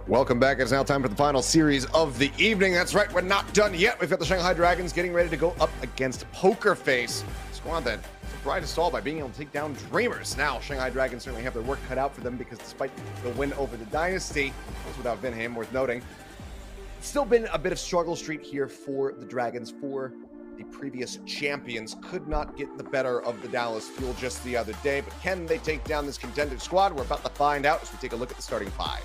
Welcome back. It's now time for the final series of the evening. That's right, we're not done yet. We've got the Shanghai Dragons getting ready to go up against Poker Face, a squad that surprised us all by being able to take down Dreamers. Now, Shanghai Dragons certainly have their work cut out for them because despite the win over the Dynasty, that's without Vinham, worth noting, it's still been a bit of struggle street here for the Dragons. For the previous champions could not get the better of the Dallas Fuel just the other day, but can they take down this contender squad? We're about to find out as we take a look at the starting five.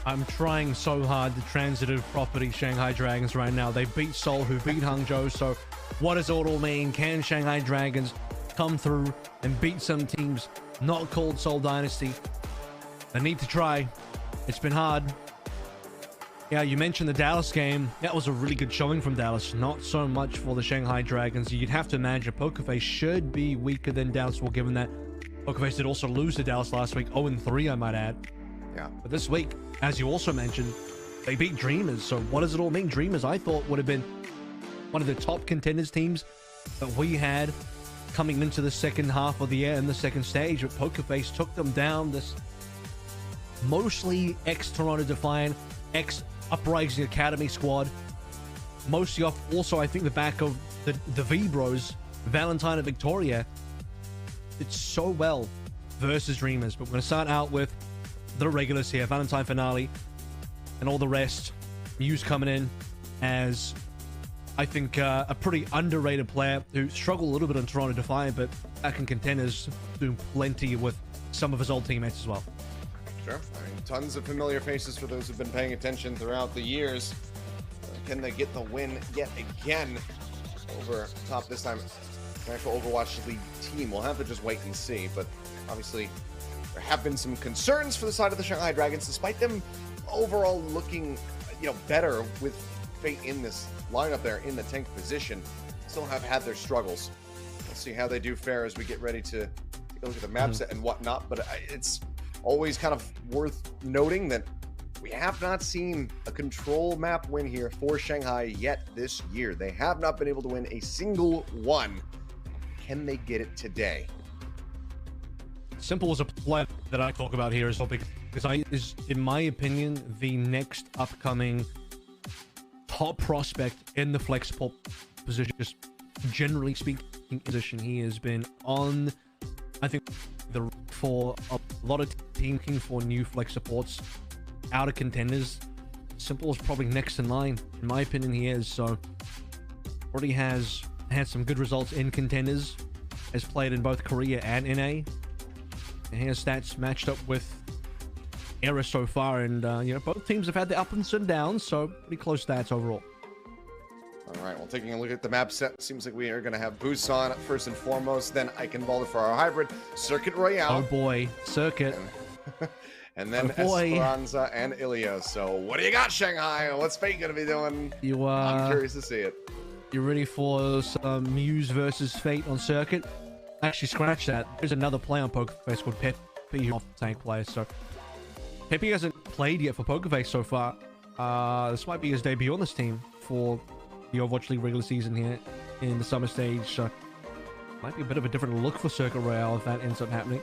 I'm trying so hard to transitive property Shanghai Dragons right now. They beat Seoul, who beat Hangzhou. So what does it all mean? Can Shanghai Dragons come through and beat some teams not called Seoul Dynasty? They need to try. It's been hard. Yeah, you mentioned the Dallas game. That was a really good showing from Dallas. Not so much for the Shanghai Dragons. You'd have to imagine Pokerface should be weaker than Dallas, well, given that Pokerface did also lose to Dallas last week. 0-3, I might add. Yeah. But this week, as you also mentioned, they beat Dreamers. So what does it all mean? Dreamers, I thought, would have been one of the top contenders teams that we had coming into the second half of the year in the second stage. But Pokerface took them down. This mostly ex-Toronto Defiant, ex-Uprising Academy squad. Mostly off also, I think, the back of the V-Bros, Valentine and Victoria. Did so well versus Dreamers. But we're going to start out with the regulars here, Valentine Finale, and all the rest. Muse coming in as, I think, a pretty underrated player who struggled a little bit on Toronto Defiant, but back in contenders, doing plenty with some of his old teammates as well. Sure. I mean, tons of familiar faces for those who've been paying attention throughout the years. Can they get the win yet again over top this time? The actual Overwatch League team, we'll have to just wait and see, but obviously there have been some concerns for the side of the Shanghai Dragons, despite them overall looking, better with Fate in this lineup there in the tank position. Still have had their struggles. We'll see how they do fare as we get ready to take a look at the map set and whatnot. But it's always kind of worth noting that we have not seen a control map win here for Shanghai yet this year. They have not been able to win a single one. Can they get it today? Simple as a player that I talk about here is because in my opinion, the next upcoming top prospect in the flex support position, just generally speaking, position. He has been on, I think, for a lot of teams looking for new flex supports out of contenders. Simple is probably next in line, in my opinion. He is, so already has had some good results in contenders, has played in both Korea and NA. And his stats matched up with Era so far, and both teams have had their ups and downs, so pretty close stats overall. All right, well, taking a look at the map set, seems like we are going to have Busan first and foremost, then Eichenwalder for our hybrid, Circuit Royale. Oh boy, Circuit. And then Esperanza and Ilios. So what do you got, Shanghai? What's Fate going to be doing? I'm curious to see it. You ready for some Muse versus Fate on Circuit? Actually, scratch that. There's another player on Pokerface called Pepe, who's a tank player. So Pepe hasn't played yet for Pokerface so far. This might be his debut on this team for the Overwatch League regular season here in the summer stage. So might be a bit of a different look for Circuit Royale if that ends up happening.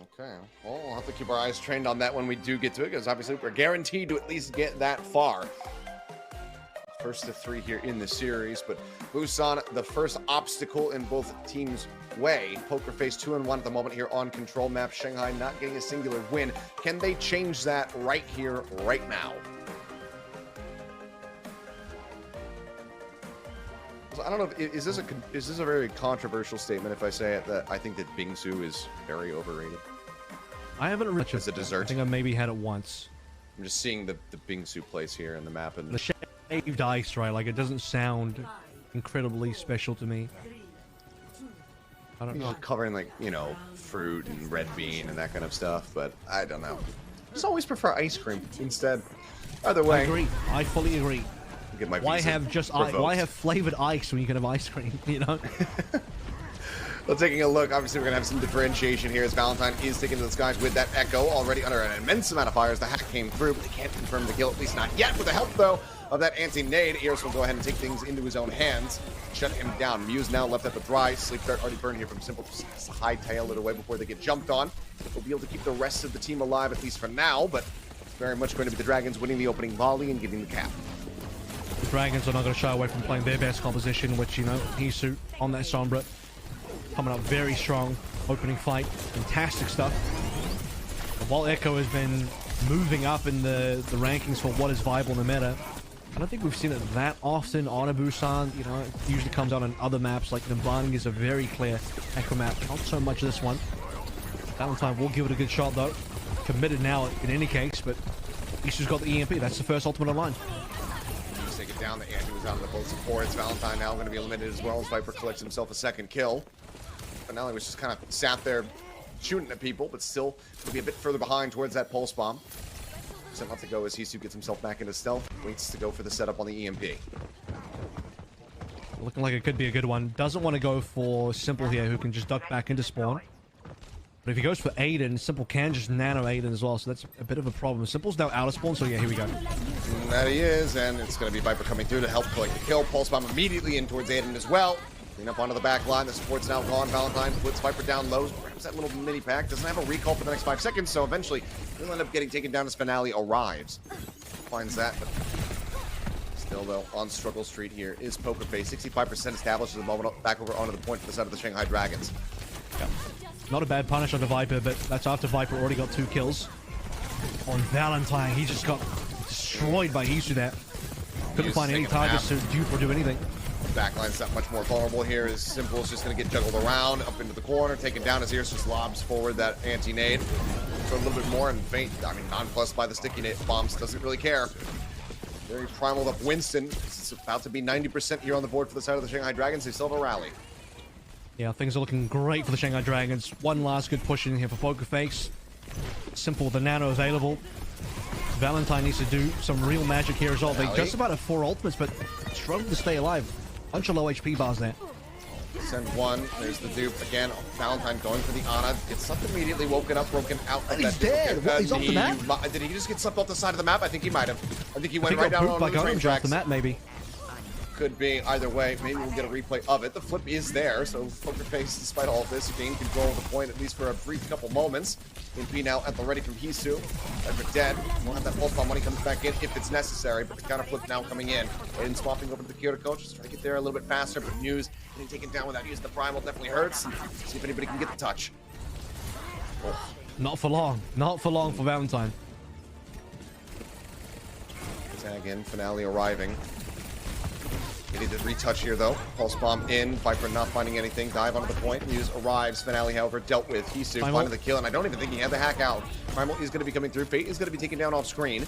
Okay, well, we'll have to keep our eyes trained on that when we do get to it, because obviously we're guaranteed to at least get that far. First to three here in the series, but Busan, the first obstacle in both teams' way. Pokerface 2-1 at the moment here on control map. Shanghai not getting a singular win. Can they change that right here, right now? So I don't know. Is this a very controversial statement if I say it that I think that Bingsu is very overrated? I haven't reached as a dessert. I think I maybe had it once. I'm just seeing the Bingsu place here in the map and the shaved ice, right? Like, it doesn't sound incredibly special to me. I don't know. Covering, like, fruit and red bean and that kind of stuff, but I don't know. Just always prefer ice cream instead. Either way. I agree. I fully agree. Get my why have flavored ice when you can have ice cream, Well, taking a look, obviously we're going to have some differentiation here as Valentine is taking to the skies with that Echo already under an immense amount of fire as the hack came through, but they can't confirm the kill, at least not yet. With the help, though, of that anti-nade, Eros will go ahead and take things into his own hands, shut him down. Muse now left at the dry. Sleep Dart already burned here from Simple, just hightail it away before they get jumped on. We'll be able to keep the rest of the team alive, at least for now, but very much going to be the Dragons winning the opening volley and getting the cap. The Dragons are not going to shy away from playing their best composition, which, you know, Hisu on that Sombra. Coming up very strong. Opening fight. Fantastic stuff. But while Echo has been moving up in the rankings for what is viable in the meta, I don't think we've seen it that often on a Busan. You know, it usually comes out on other maps, like Nambani is a very clear Echo map. Not so much this one. Valentine will give it a good shot, though. Committed now in any case, but Hisu's got the EMP. That's the first ultimate online. Just take it down. The Andrew was out on the both supports. Valentine now going to be eliminated as well as Viper collects himself a second kill. Finale was just kind of sat there shooting at people, but still will be a bit further behind towards that pulse bomb. Sent off to go as Hisu gets himself back into stealth. Waits to go for the setup on the EMP. Looking like it could be a good one. Doesn't want to go for Simple here, who can just duck back into spawn. But if he goes for Aiden, Simple can just nano Aiden as well, so that's a bit of a problem. Simple's now out of spawn, so yeah, here we go. And that he is, and it's going to be Viper coming through to help collect the kill. Pulse bomb immediately in towards Aiden as well. Clean up onto the back line. The support's now gone. Valentine puts Viper down low. Grabs that little mini pack. Doesn't have a recall for the next 5 seconds, so eventually he'll end up getting taken down as Finale arrives. Finds that, but still, though, on struggle street here is Poker Face. 65% established at the moment. Back over onto the point for the side of the Shanghai Dragons. Yeah. Not a bad punish on the Viper, but that's after Viper already got 2 kills. On Valentine, he just got destroyed by Hisu there. Couldn't find any targets to dupe or do anything. Backline's not much more vulnerable here. As Simple is just going to get juggled around, up into the corner, taken down as Ears just lobs forward that anti-nade for a little bit more, and Faint, I mean, nonplussed by the sticky nade bombs, doesn't really care. Very primal up Winston. It's about to be 90% here on the board for the side of the Shanghai Dragons. They still have a rally. Yeah, things are looking great for the Shanghai Dragons. One last good push in here for Poker Face. Simple, the nano available. Valentine needs to do some real magic here as well. They just about have 4 ultimates, but struggle to stay alive. Bunch of low HP bars there. Send one. There's the dupe again. Valentine going for the Ana. Gets up immediately, woken up, broken out. And he's dead. He's off the map. Did he just get slumped off the side of the map? I think he might have. I think he went right down down on the train tracks. Off the map, maybe. Could be either way. Maybe we'll get a replay of it. The flip is there, so Poker Face, despite all of this, gained control of the point at least for a brief couple moments. MP now at the ready from Hisu. Ever dead. We'll have that pulse bomb when he comes back in if it's necessary, but the counter flip now coming in. Aiden swapping over to the Kyoto coach, just trying to get there a little bit faster, but Muse getting taken down without using the primal definitely hurts. See if anybody can get the touch. Oh. Not for long. Not for long for Valentine. Tag in, Finale arriving. We need to retouch here, though. Pulse bomb in. Viper not finding anything. Dive onto the point. Muse arrives. Finale, however, dealt with. Hisu finding the kill, and I don't even think he had the hack out. Primal is going to be coming through. Fate is going to be taken down off screen.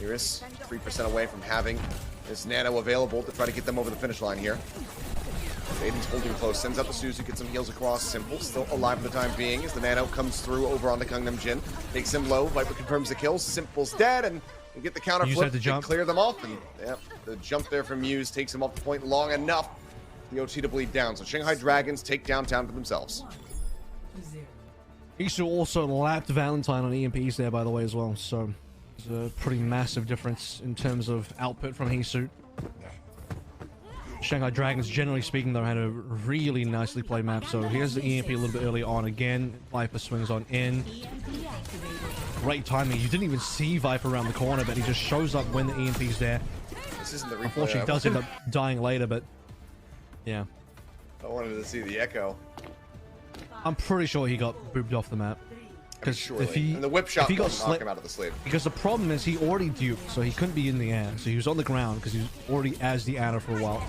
Iris, 3% away from having this nano available to try to get them over the finish line here. Aiden's holding close. Sends out the Suzu, gets some heals across. Simple, still alive for the time being as the nano comes through over onto Gangnam Jin. Takes him low. Viper confirms the kill. Simple's dead, and we get the counter flip to clear them off, and yep, the jump there from Muse takes him off the point long enough for the OT to bleed down. So Shanghai Dragons take downtown for themselves. Hisu also lapped Valentine on EMPs there, by the way, as well. So there's a pretty massive difference in terms of output from Hisu. Shanghai Dragons, generally speaking, though, had a really nicely played map. So here's the EMP a little bit early on again. Viper swings on in. Great timing. You didn't even see Viper around the corner, but he just shows up when the EMP's there. This isn't the replay. Unfortunately, he does end up dying later, but yeah. I wanted to see the echo. I'm pretty sure he got booped off the map. Because if he and the whip shot got knocked him out of the sleep. Because the problem is he already duped, so he couldn't be in the air. So he was on the ground because he was already as the Ana for a while.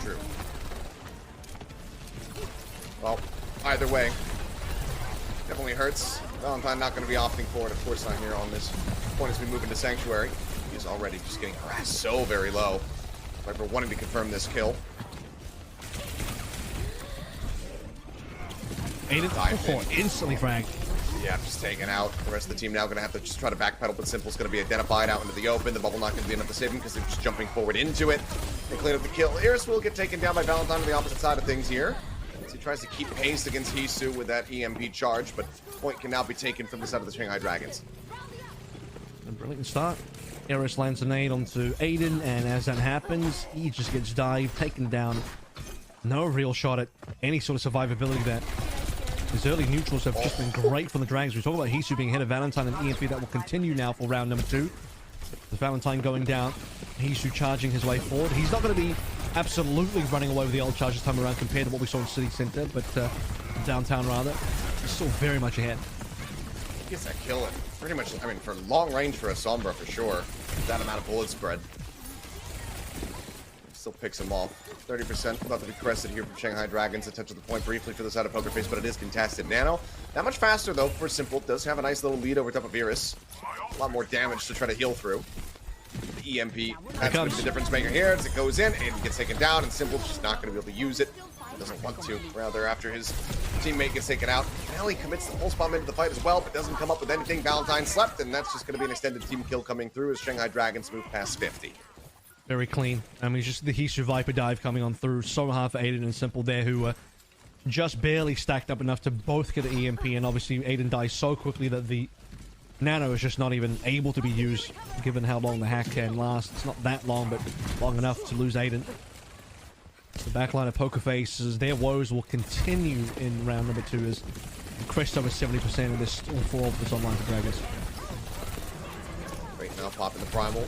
True. Well, either way, definitely hurts. Valentine not going to be opting for it, of course, not here on this point as we move into Sanctuary. He's already just getting harassed so very low. Viper wanting to confirm this kill. Aiden instantly fragged. Yeah, just taken out. The rest of the team now going to have to just try to backpedal, but Simple's going to be identified out into the open. The bubble not going to be enough to save him because they're just jumping forward into it. They clean up the kill. Iris will get taken down by Valentine on the opposite side of things here. As he tries to keep pace against Hisu with that EMP charge, but point can now be taken from the side of the Shanghai Dragons. A brilliant start. Iris lands a nade onto Aiden, and as that happens, he just gets dived, taken down. No real shot at any sort of survivability there. His early neutrals have just been great for the Dragons. We talk about Hisu being ahead of Valentine and EMP. That will continue now for round number 2. With Valentine going down, Hisu charging his way forward. He's not going to be absolutely running away with the ult charge this time around compared to what we saw in City Center, but downtown rather. He's still very much ahead. He gets that kill, and pretty much, I mean, for long range for a Sombra for sure. That amount of bullet spread. Still picks him off. 30% about to be crested here from Shanghai Dragons. A touch of the point briefly for the side of Poker Face, but it is contested. Nano, not much faster though for Simple. Does have a nice little lead over top of Iris. A lot more damage to try to heal through. The EMP, that's going to be the difference maker here. As it goes in, and gets taken down, and Simple's just not going to be able to use it. Doesn't want to. Rather, after his teammate gets taken out, Ellie commits the pulse bomb into the fight as well, but doesn't come up with anything. Valentine slept, and that's just going to be an extended team kill coming through as Shanghai Dragons move past 50. Very clean. I mean, just the Hisu Viper dive coming on through. So hard for Aiden and Simple there, who just barely stacked up enough to both get the EMP, and obviously Aiden dies so quickly that the Nano is just not even able to be used, given how long the hack can last. It's not that long, but long enough to lose Aiden. The backline of Poker Faces, their woes will continue in round number 2 as crest over 70%, and there's still 4 of this online for Dragons. Right now, popping the Primal.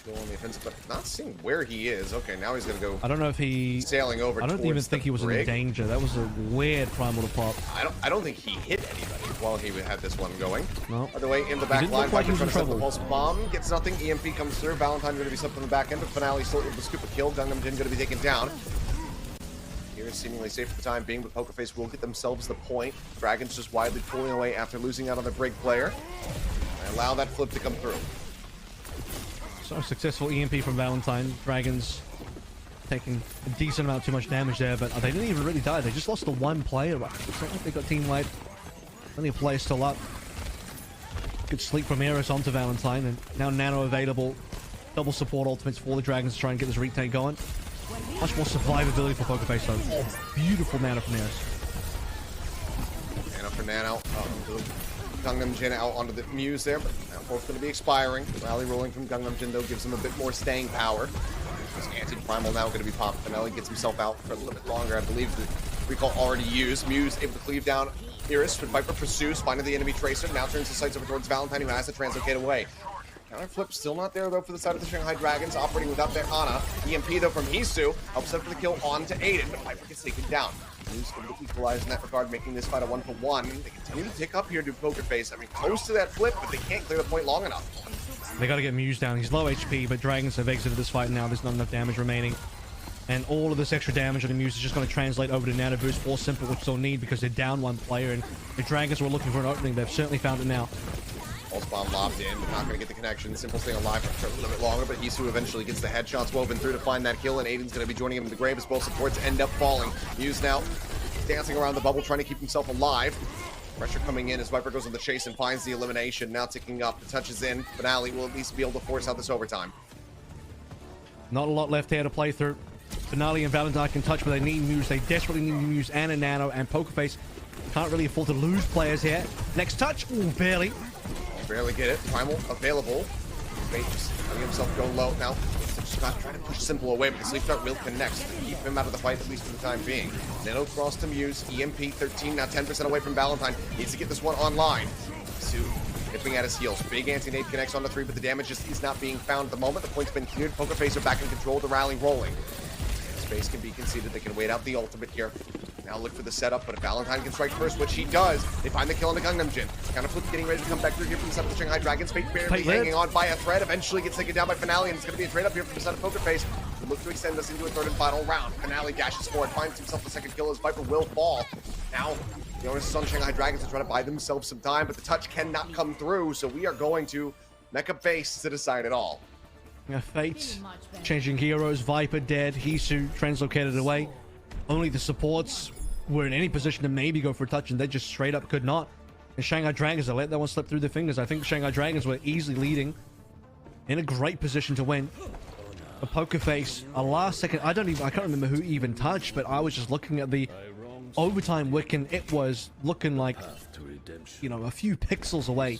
Go on the offensive, but not seeing where he is. Okay, now he's gonna go. I don't know if he sailing over. I don't even think he was in danger. That was a weird Primal to pop. I don't think he hit anybody while he had this one going. No. By the way, in the back line, like Viper trying to set the pulse bomb, gets nothing. EMP comes through. Valentine going to be something in the back end, but Finale still able to scoop a kill. Gangnam Jin going to be taken down. Here is seemingly safe for the time being, but Poker Face will get themselves the point. Dragons just widely pulling away after losing out on their break player. And allow that flip to come through. So successful EMP from Valentine. Dragons taking a decent amount too much damage there, but they didn't even really die. They just lost the one player. It's not like they got team wiped. Only a player still up. Good sleep from Eris onto Valentine, and now Nano available. Double support ultimates for the Dragons to try and get this retake going. Much more survivability for Poker Face though. Oh, beautiful Nano from Eris. Nano for Nano. Gangnam Jin out onto the Muse there, but now both going to be expiring. Rally rolling from Gangnam Jin, though, gives him a bit more staying power. This anti-primal now going to be popped. Finale gets himself out for a little bit longer. I believe the recall already used. Muse able to cleave down Iris, but Viper pursues, finding the enemy tracer. Now turns the sights over towards Valentine, who has to translocate away. Counter flip still not there, though, for the side of the Shanghai Dragons, operating without their Ana. EMP, though, from Hisu, helps set for the kill on to Aiden, but Viper gets taken down. Muse able to equalize in that regard, making this fight a 1-for-1. They continue to tick up here to Poker Face. I mean, close to that flip, but they can't clear the point long enough. They got to get Muse down. He's low HP, but Dragons have exited this fight now. There's not enough damage remaining. And all of this extra damage on the Muse is just going to translate over to Nano Boost for Simple, which they'll need because they're down one player. And the Dragons were looking for an opening. They've certainly found it now. Pulse bomb lobbed in, but not going to get the connection. Simple staying alive for a little bit longer, but Hisu eventually gets the headshots woven through to find that kill, and Aiden's going to be joining him in the grave as both supports end up falling. Muse now dancing around the bubble, trying to keep himself alive. Pressure coming in as Viper goes on the chase and finds the elimination. Now ticking up, the touch is in. Finale will at least be able to force out this overtime. Not a lot left here to play through. Finale and Valentine can touch, but they need Muse. They desperately need Muse and a Nano, and Poker Face can't really afford to lose players here. Next touch, ooh, barely. Barely get it. Primal available. Fate just letting himself go low now. Just not trying to push Simple away, but the Sleep Dart will connect to keep him out of the fight, at least for the time being. Nano cross to Muse. EMP 13, now 10% away from Valentine. Needs to get this one online. Sue nipping at his heels. Big anti-nade connects on the 3, but the damage just is not being found at the moment. The point's been cleared. Poker Face are back in control. The rally rolling. Space can be conceded. They can wait out the ultimate here. Now look for the setup, but if Valentine can strike first, which he does, they find the kill on the Gangnam Jin. Kind of flip getting ready to come back through here from the side of the Shanghai Dragons. Fate barely hanging on by a thread. Eventually gets taken down by Finale, and it's going to be a trade up here from the side of Poker Face. They look to extend this into a third and final round. Finale dashes forward, finds himself the second kill as Viper will fall. Now the onus is on Shanghai Dragons to try to buy themselves some time, but the touch cannot come through, so we are going to Mecha Face to decide it all. Fate changing heroes. Viper dead. Hisu translocated away. Only the supports were in any position to maybe go for a touch, and they just straight up could not. And Shanghai Dragons, they let that one slip through their fingers. I think Shanghai Dragons were easily leading, in a great position to win. A Poker Face, a last second, I can't remember who even touched, but I was just looking at the overtime wick, and it was looking like, you know, a few pixels away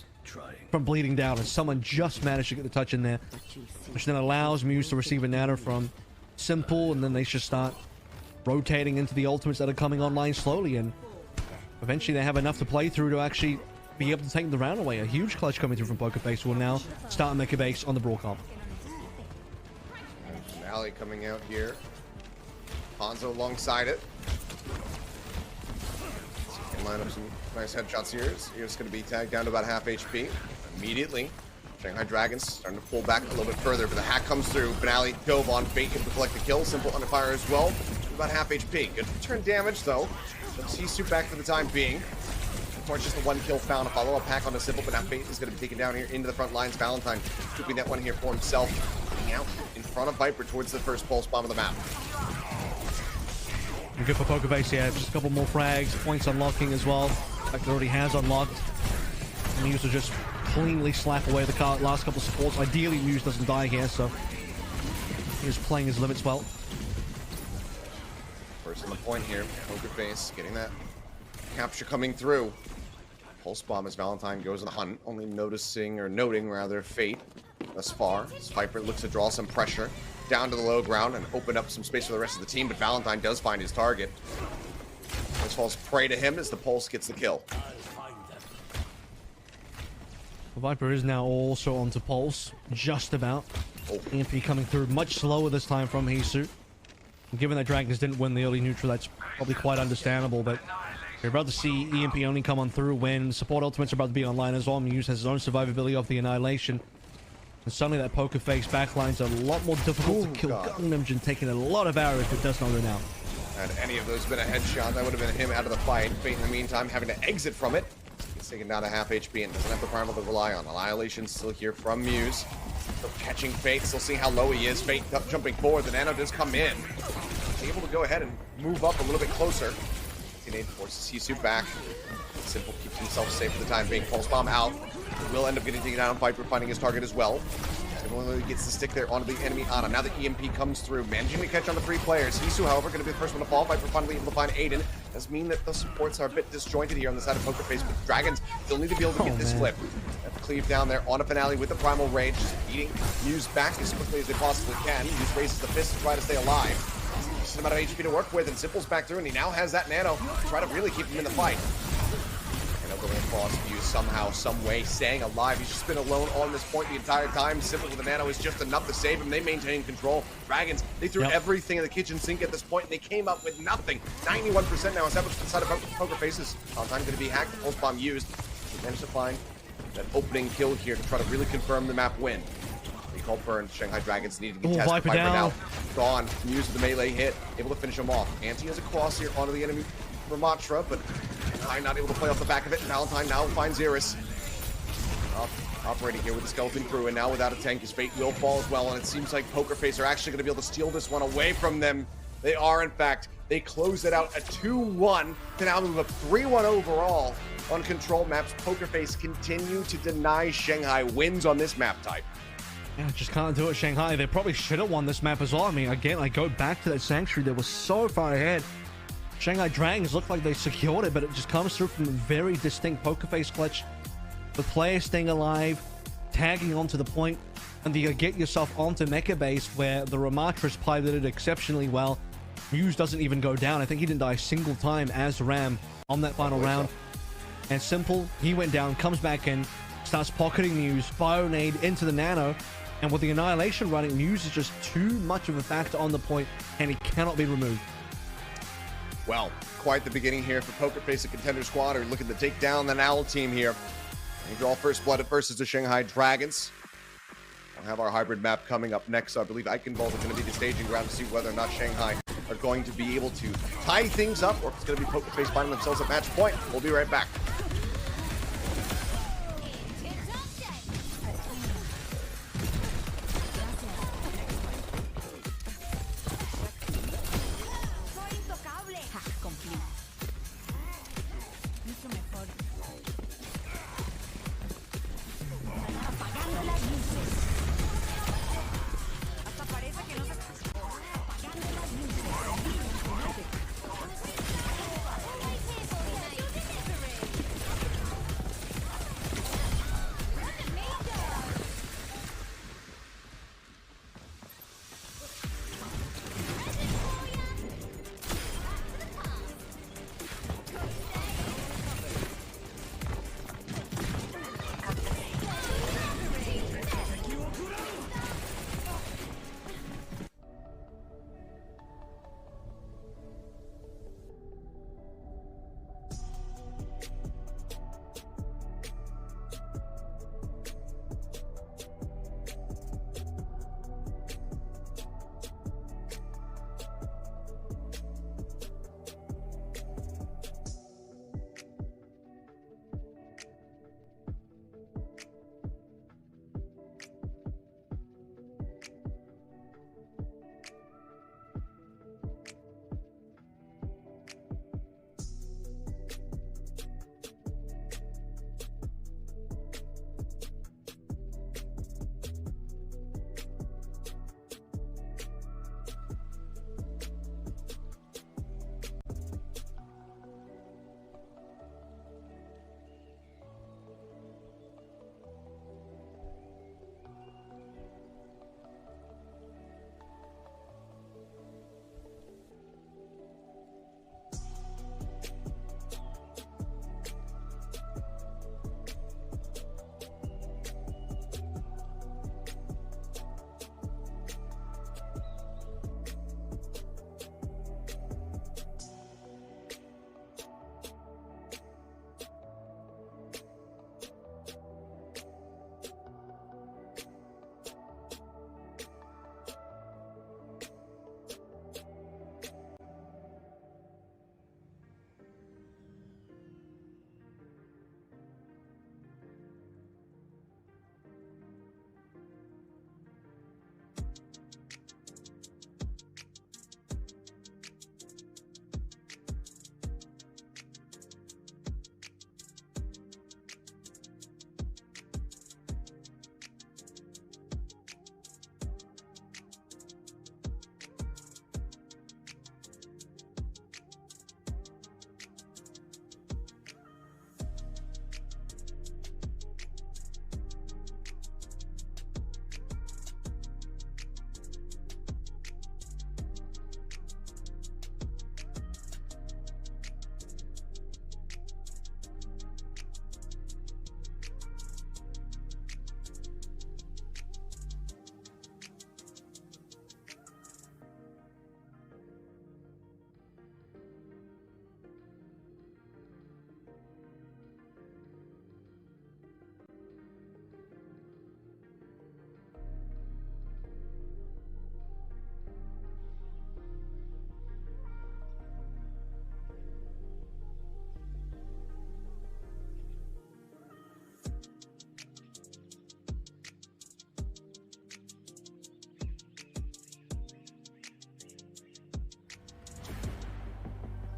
from bleeding down, and someone just managed to get the touch in there, which then allows Muse to receive a Nano from Simple, and then they just start rotating into the ultimates that are coming online slowly, and eventually they have enough to play through to actually be able to take the round away. A huge clutch coming through from PokerFace, who will now start Mecha Base on the Broadcom. Finale coming out here. Hanzo alongside it. So he can line up some nice headshots here. He's going to be tagged down to about half HP. Immediately, Shanghai Dragons starting to pull back a little bit further, but the hack comes through. Finale dove on Fate, able to collect the kill. Simple under fire as well. About half HP. Good return damage though. He's back for the time being. Of course, just the one kill found. A follow-up hack on the Simple, but now Fate is going to be taken down here into the front lines. Valentine scooping that one here for himself. Getting out in front of Viper towards the first pulse bomb of the map. And good for PokerFace, yeah. Just a couple more frags. Points unlocking as well. Like it already has unlocked. Muse will just cleanly slap away the last couple of supports. Ideally, Muse doesn't die here, so he's playing his limits well. First on the point here. PokerFace getting that capture coming through. Pulse bomb as Valentine goes on the hunt, only noting rather Fate thus far. As Viper looks to draw some pressure down to the low ground and open up some space for the rest of the team, but Valentine does find his target. This falls prey to him as the Pulse gets the kill. Viper is now also onto Pulse, just about. EMP coming through much slower this time from Hisu. Given that Dragons didn't win the early neutral, that's probably quite understandable, but you're about to see EMP only come on through when support ultimates are about to be online as well. Muse has his own survivability of the Annihilation. And suddenly that PokerFace backline's a lot more difficult to kill. Gungnamjin taking a lot of arrows, but does not go down. Had any of those been a headshot, that would have been him out of the fight. Fate in the meantime having to exit from it. He's taken down to half HP and doesn't have the primal to rely on. Annihilation still here from Muse. Still catching Fate, still seeing how low he is. Fate jumping forward, the Nano does come in. Able to go ahead and move up a little bit closer. Teenage forces Hisu back. Simple keeps himself safe for the time being. Pulse bomb out. Will end up getting taken down on Viper, finding his target as well. Simple gets the stick there onto the enemy Ana. Now the EMP comes through, managing to catch on the 3 players. Hisu, however, going to be the first one to fall. Viper finally able to find Aiden. Does mean that the supports are a bit disjointed here on the side of PokerFace, but Dragons still need to be able to get this flip. Cleave down there on a Finale with the primal rage, just beating Muse back as quickly as they possibly can. Muse raises the fist to try to stay alive. Just an amount of HP to work with, and Simple's back through, and he now has that Nano to try to really keep him in the fight. Nano going across, Muse somehow, some way, staying alive. He's just been alone on this point the entire time. Simple with the Nano is just enough to save him. They maintain control. Dragons, they threw everything in the kitchen sink at this point, and they came up with nothing. 91% now established inside of PokerFace's. Time going to be hacked, the pulse bomb used. He managed to find that opening kill here to try to really confirm the map win. Recall burn. Shanghai Dragons needed to get tested. Viper now gone. Muse with the melee hit, able to finish him off. Anti has a cross here onto the enemy Ramatra, but not able to play off the back of it. Valentine now finds Iris. Operating here with the skeleton crew, and now without a tank, his Fate will fall as well, and it seems like PokerFace are actually going to be able to steal this one away from them. They are, in fact. They close it out at 2-1 to now move up 3-1 overall on control maps. PokerFace continue to deny Shanghai wins on this map type. Yeah, just can't do it, Shanghai. They probably should have won this map as well. I mean, again, I go back to that Sanctuary. They were so far ahead. Shanghai Dragons looked like they secured it, but it just comes through from a very distinct PokerFace clutch. The players staying alive, tagging onto the point, and you get yourself onto Mecha Base where the Ramatra's piloted exceptionally well. Muse doesn't even go down. I think he didn't die a single time as Ram on that final round. And Simple, he went down, comes back in, starts pocketing Muse, fire nade into the Nano. And with the Annihilation running, Muse is just too much of a factor on the point, and he cannot be removed. Well, quite the beginning here for PokerFace, a contender squad are looking to take down the Owl team here. We draw first blood at versus the Shanghai Dragons. We'll have our hybrid map coming up next. So I believe Eichenwald is going to be the staging ground to see whether or not Shanghai are going to be able to tie things up, or if it's going to be PokerFace finding themselves at match point. We'll be right back.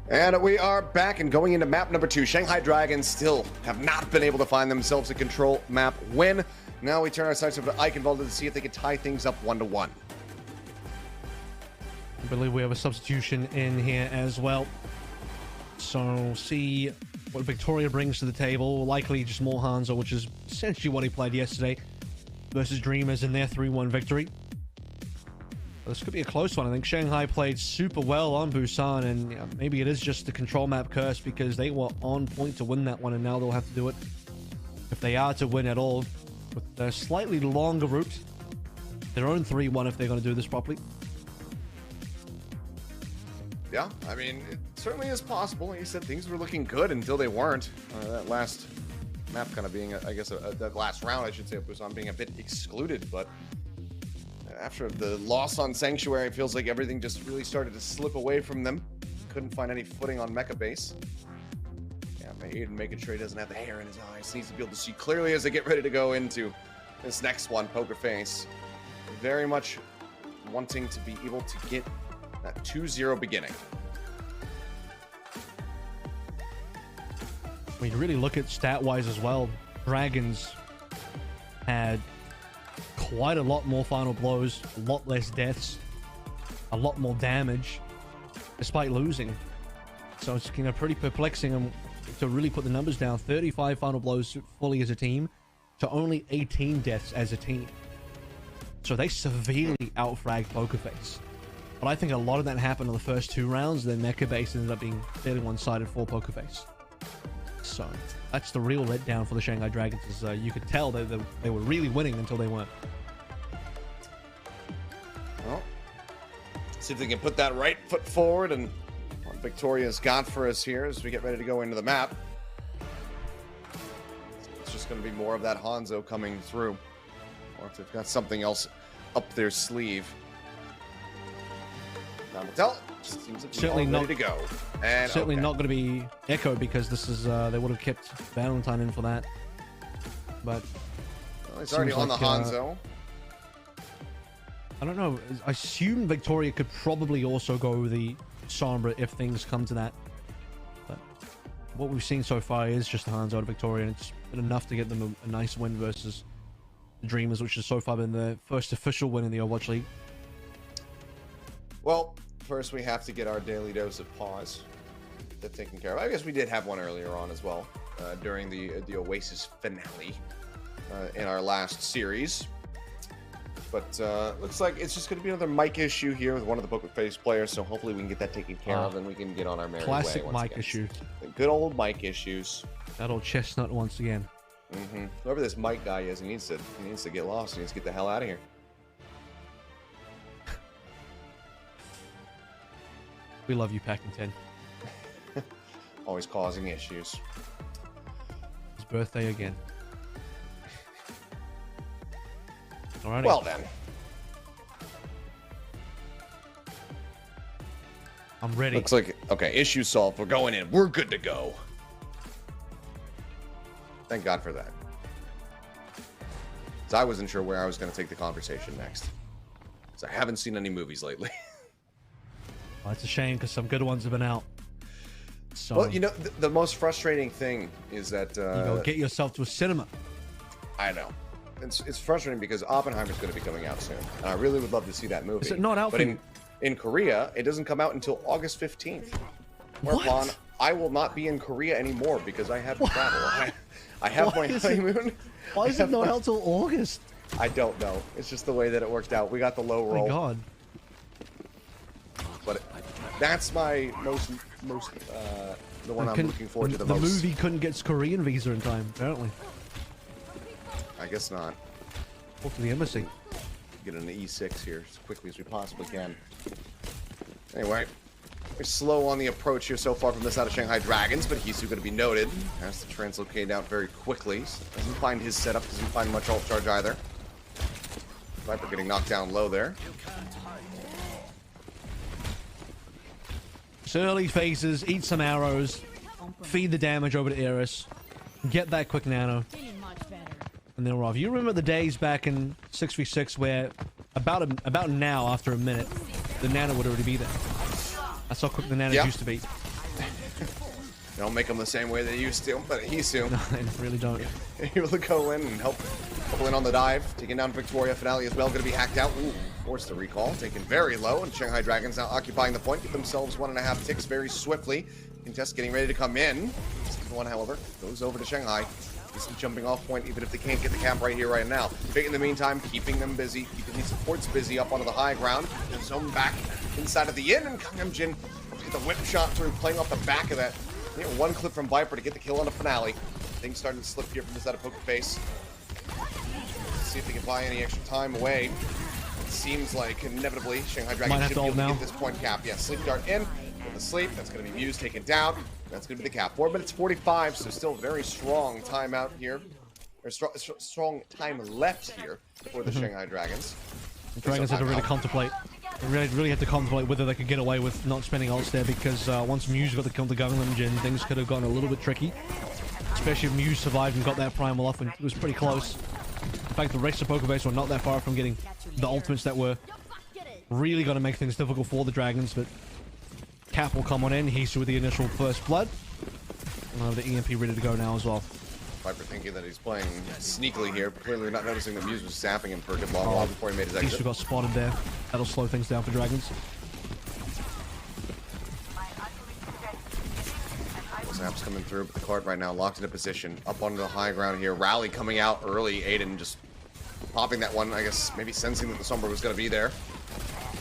And we are back and going into map number 2. Shanghai Dragons still have not been able to find themselves a control map win. Now we turn our sights over to Eichenwalde to see if they can tie things up 1-1. I believe we have a substitution in here as well. So see what Victoria brings to the table. Likely just more Hanzo, which is essentially what he played yesterday versus Dreamers in their 3-1 victory. This could be a close one. I think Shanghai played super well on Busan, and maybe it is just the control map curse because they were on point to win that one, and now they'll have to do it, if they are to win at all, with a slightly longer route. Their own 3-1 if they're going to do this properly. Yeah, I mean, it certainly is possible. Like you said, things were looking good until they weren't. That last map kind of being, I guess, that last round, I should say, of Busan being a bit excluded, but after the loss on Sanctuary, it feels like everything just really started to slip away from them. Couldn't find any footing on Mecha Base. Yeah, Aiden making sure he doesn't have the hair in his eyes. Needs to be able to see clearly as they get ready to go into this next one, Poker Face. Very much wanting to be able to get that 2-0 beginning. When you really look at stat-wise as well, Dragons had quite a lot more final blows, a lot less deaths, a lot more damage, despite losing. So it's pretty perplexing to really put the numbers down. 35 final blows fully as a team to only 18 deaths as a team. So they severely outfragged Poker Face. But I think a lot of that happened in the first 2 rounds. Then Mecha Base ended up being fairly one-sided for Poker Face. So that's the real letdown for the Shanghai Dragons. Is you could tell they were really winning until they weren't. Well, see if they can put that right foot forward and what Victoria's got for us here as we get ready to go into the map. It's just going to be more of that Hanzo coming through, or if they've got something else up their sleeve. Tell seems to be certainly all ready to go. And certainly not going to be Echo because this is they would have kept Valentine in for that. But well, he's already on the Hanzo. I don't know. I assume Victoria could probably also go the Sombra if things come to that. But what we've seen so far is just the Hanzo to Victoria, and it's been enough to get them a nice win versus the Dreamers, which has so far been the first official win in the Overwatch League. Well, first we have to get our daily dose of pause taken care of. I guess we did have one earlier on as well during the Oasis finale in our last series. But looks like it's just going to be another mic issue here with one of the Poker Face players, so hopefully we can get that taken care of and we can get on our merry way. Classic mic issue. Good old mic issues. That old chestnut once again. Whoever this mic guy is, he needs to get lost. He needs to get the hell out of here. We love you, Packington. Always causing issues. His birthday again. Alrighty. Well then. I'm ready. Looks like, okay, issue solved. We're going in. We're good to go. Thank God for that. So I wasn't sure where I was going to take the conversation next. So I haven't seen any movies lately. Well, it's a shame because some good ones have been out. So, well, you know, the most frustrating thing is that... you go get yourself to a cinema. I know. It's frustrating because Oppenheimer's going to be coming out soon. And I really would love to see that movie. Is it not out but in Korea, it doesn't come out until August 15th. Whereupon I will not be in Korea anymore because I have to travel. I have my honeymoon. Why is it not out till August? I don't know. It's just the way that it worked out. We got the low roll. Oh my God. But that's my most the one I'm looking forward to the most. The movie couldn't get its Korean visa in time, apparently. I guess not. Talk to the embassy. Get an E6 here as quickly as we possibly can. Anyway, we're slow on the approach here so far from this out of Shanghai Dragons, but he's going to be noted. Has to translocate out very quickly. Doesn't find his setup, doesn't find much alt charge either. Viper getting knocked down low there. It's early phases, eat some arrows, feed the damage over to Eris, get that quick nano, and then we're off. You remember the days back in 6v6 where about now, after a minute, the nano would already be there. That's how quick the nano used to be. They don't make them the same way they used to, but Hisu No, they really don't. able to go in and help in on the dive, taking down Victoria. Finale as well, going to be hacked out. Ooh, forced to recall, taken very low, and Shanghai Dragons now occupying the point, get themselves 1.5 ticks very swiftly. Contest getting ready to come in. Second one, however, goes over to Shanghai. Some jumping off point, even if they can't get the cap right here, right now. Big in the meantime, keeping them busy, keeping these supports busy up onto the high ground. And zone back inside of the inn, and Gangnam Jin get the whip shot through, playing off the back of that. One clip from Viper to get the kill on the Finale. Things starting to slip here from the side of Poker Face. See if they can buy any extra time away. It seems like inevitably Shanghai Dragons should be able to get this point cap. Yeah, sleep dart in with the sleep. That's going to be Muse taken down. That's going to be the cap. 4 minutes 45, so still very strong time out here. Or strong time left here for the Shanghai Dragons. The Dragons had to really contemplate. They really had to contemplate whether they could get away with not spending ults there, because once Muse got the kill to Gangnam Jin, things could have gotten a little bit tricky. Especially if Muse survived and got that primal off, and it was pretty close. In fact, the rest of Pokerbase were not that far from getting the ultimates that were really going to make things difficult for the Dragons, but cap will come on in. Hisu with the initial first blood. The EMP ready to go now as well. Viper thinking that he's playing sneakily here, but clearly not noticing that Muse was zapping him for a good long while before he made his exit. Hisu got spotted there. That'll slow things down for Dragons. Zaps coming through, but the card right now locked into position. Up onto the high ground here. Rally coming out early. Aiden just popping that one, I guess, maybe sensing that the Sombra was going to be there.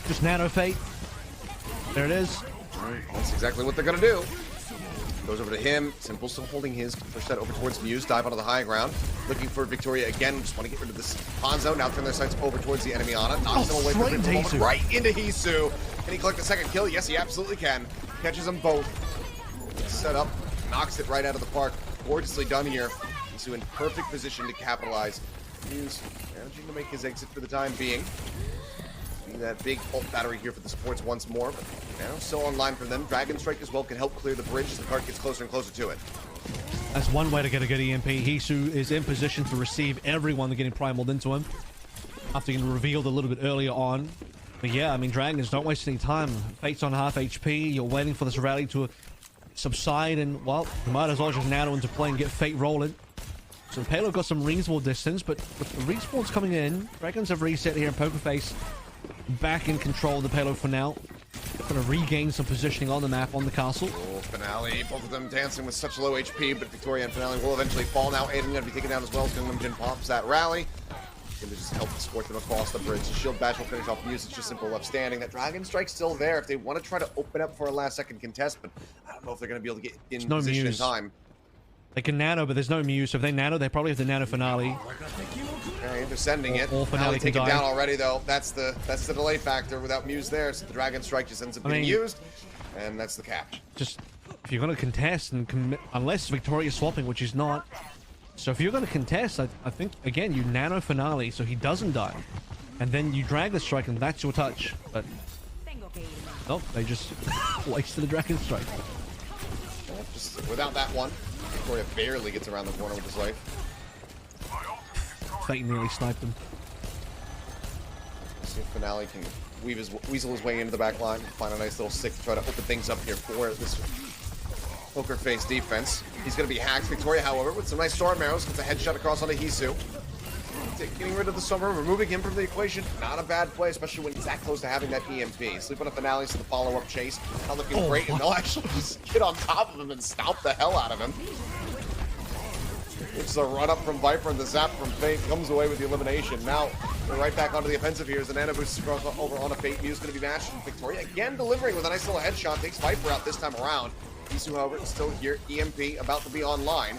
Just Nano Fate. There it is. That's exactly what they're going to do. Goes over to him. Simple still holding his. Push that over towards Muse. Dive onto the high ground. Looking for Victoria again. Just want to get rid of this Hanzo. Now turn their sights over towards the enemy Ana. Knocks him away from the moment. Right into Hisu. Can he collect the second kill? Yes, he absolutely can. Catches them both. Set up. Knocks it right out of the park. Gorgeously done here. Hisu in perfect position to capitalize. Muse managing to make his exit for the time being. That big ult battery here for the supports once more, but now still online for them. Dragon Strike as well can help clear the bridge as the card gets closer and closer to it. That's one way to get a good EMP. Hisu is in position to receive everyone getting primaled into him after getting revealed a little bit earlier on. But yeah, I mean, Dragons, don't waste any time. Fate's on half HP. You're waiting for this rally to subside, and well, you might as well just nano into play and get Fate rolling. So the payload got some respawn distance, but with the respawns coming in, Dragons have reset here in Poker Face. Back in control of the payload for now. Going to regain some positioning on the map, on the castle. Oh, Finale. Both of them dancing with such low HP, but Victoria and Finale will eventually fall now. Aiden going to be taken down as well. Gangnam Jin pops that rally. Going to just help escort them across the bridge. The shield bash will finish off Muse. It's just simple left standing. That Dragon Strike's still there if they want to try to open up for a last second contest, but I don't know if they're going to be able to get in position in time. They can nano, but there's no Muse. So if they nano, they probably have the nano Finale. Okay, they're sending it. Or Finale taken down already, though. That's the delay factor without Muse there. So the Dragon Strike just ends up being used, and that's the catch. Just if you're going to contest and commit, unless Victoria's swapping, which is not. So if you're going to contest, I think again you nano Finale so he doesn't die, and then you Dragon Strike, and that's your touch. But nope, they just wasted the Dragon Strike. Just without that one. Victoria barely gets around the corner with his life. Fate nearly sniped him. See if Finale can weasel his way into the back line, find a nice little stick to try to open things up here for this Poker Face defense. He's going to be hacked. Victoria, however, with some nice storm arrows, gets a headshot across onto Hisu. Getting rid of the Summer, removing him from the equation. Not a bad play, especially when he's that close to having that EMP. Sleep on a Finale, so the follow-up chase. Not looking great, and they'll actually just get on top of him and stomp the hell out of him. It's a run-up from Viper, and the zap from Fate comes away with the elimination. Now, we're right back onto the offensive here as the Nano boost across over on a Fate. Muse going to be matched, and Victoria again delivering with a nice little headshot. Takes Viper out this time around. Hisu, however, is still here. EMP about to be online.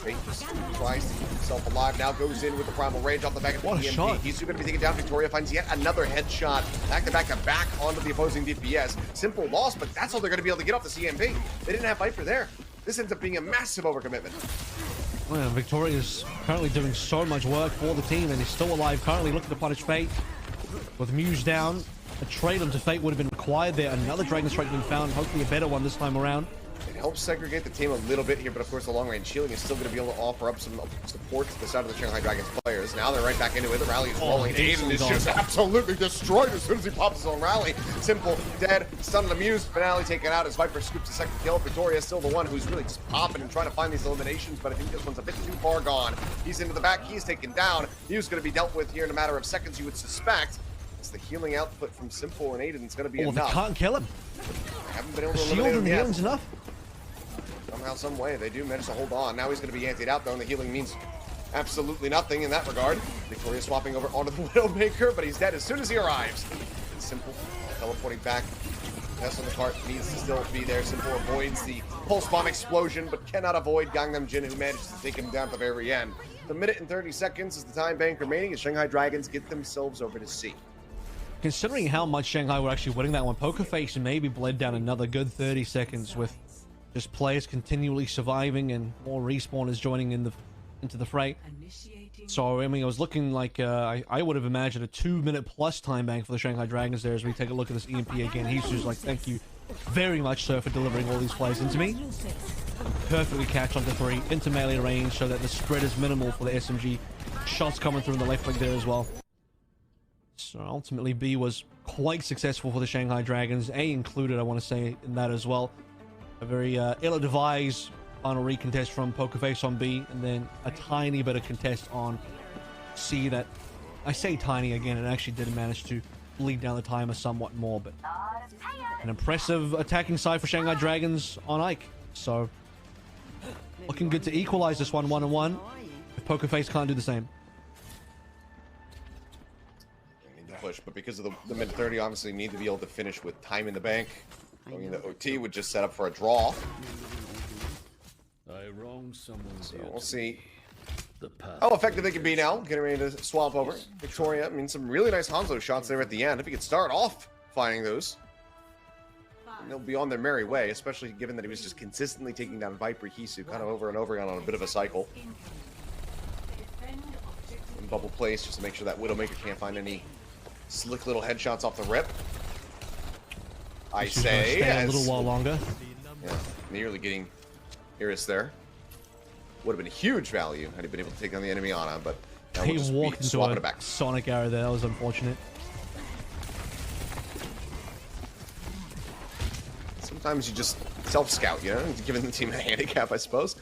Fate just tries to keep himself alive. Now goes in with the primal rage off the back of the EMP. Hisu going to be taken down. Victoria finds yet another headshot. Back to back onto the opposing DPS. Simple loss, but that's all they're going to be able to get off the EMP. They didn't have Viper there. This ends up being a massive overcommitment. Well, Victoria's currently doing so much work for the team, and he's still alive. Currently looking to punish Fate. With Muse down, a trade onto Fate would have been required there. Another Dragon Strike been found, hopefully a better one this time around. It helps segregate the team a little bit here, but of course the long-range shielding is still going to be able to offer up some support to the side of the Shanghai Dragons players. Now they're right back into it. The rally is rolling. Aiden is just absolutely destroyed as soon as he pops his own rally. Simple, dead, stunned, amused. Finale taken out as Viper scoops a second kill. Victoria's still the one who's really just popping and trying to find these eliminations, but I think this one's a bit too far gone. He's into the back. He's taken down. He's going to be dealt with here in a matter of seconds, you would suspect. It's the healing output from Simple and Aiden. It's going to be enough. They can't kill him. I haven't been able to Shield eliminate him and yet. healing's enough. Somehow, some way, they do manage to hold on. Now he's going to be antied out, though, and the healing means absolutely nothing in that regard. Victoria swapping over onto the Widowmaker, but he's dead as soon as he arrives. Simple teleporting back. Test on the cart needs to still be there. Simple avoids the pulse bomb explosion, but cannot avoid Gangnam Jin, who manages to take him down at the very end. The minute and 30 seconds is the time bank remaining as Shanghai Dragons get themselves over to C. Considering how much Shanghai were actually winning that one, Poker Face maybe bled down another good 30 seconds with just players continually surviving and more respawners joining into the fray. So, I mean, it was looking like I would have imagined a 2-minute plus time bank for the Shanghai Dragons there as we take a look at this EMP again. He's just like, thank you very much, sir, for delivering all these plays into me. Perfectly catch onto 3 into melee range so that the spread is minimal for the SMG. Shots coming through in the left flank there as well. So ultimately B was quite successful for the Shanghai Dragons, A included, I want to say, in that as well. A very ill-advised final recontest from Pokerface on B, and then a tiny bit of contest on C that, I say tiny again, it actually did manage to bleed down the timer somewhat more, but an impressive attacking side for Shanghai Dragons on Ike. So looking good to equalize this one 1-1 if Pokerface can't do the same. They need to push, but because of the mid-30, obviously need to be able to finish with time in the bank. Going into OT would just set up for a draw. I wronged someone. So we'll see how effective they can be now. Getting ready to swap over. Victoria, I mean, some really nice Hanzo shots there at the end. If he could start off finding those, they'll be on their merry way, especially given that he was just consistently taking down Viper Hisu kind of over and over again on a bit of a cycle. In bubble place, just to make sure that Widowmaker can't find any slick little headshots off the rip. I say, stay a little while longer. Yeah, nearly getting Iris there. Would have been huge value had he been able to take down the enemy Ana, but now He we'll just walked be into swapping a it back. sonic arrow there. That was unfortunate. Sometimes you just self-scout, you know, giving the team a handicap, I suppose.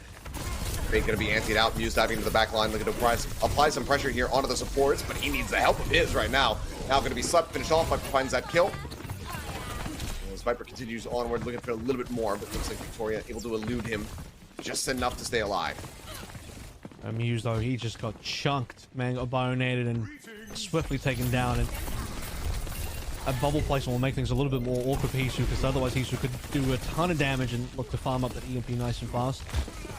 Fate going to be antied out. Muse diving into the back line, looking to apply some pressure here onto the supports, but he needs the help of his right now. Now going to be slept, finished off. Viper finds that kill. As Viper continues onward, looking for a little bit more, but looks like Victoria able to elude him just enough to stay alive. Muse, though, he just got chunked. Man got bayoneted and swiftly taken down. And a bubble placement will make things a little bit more awkward for Hisu, because otherwise Hisu could do a ton of damage and look to farm up that EMP nice and fast.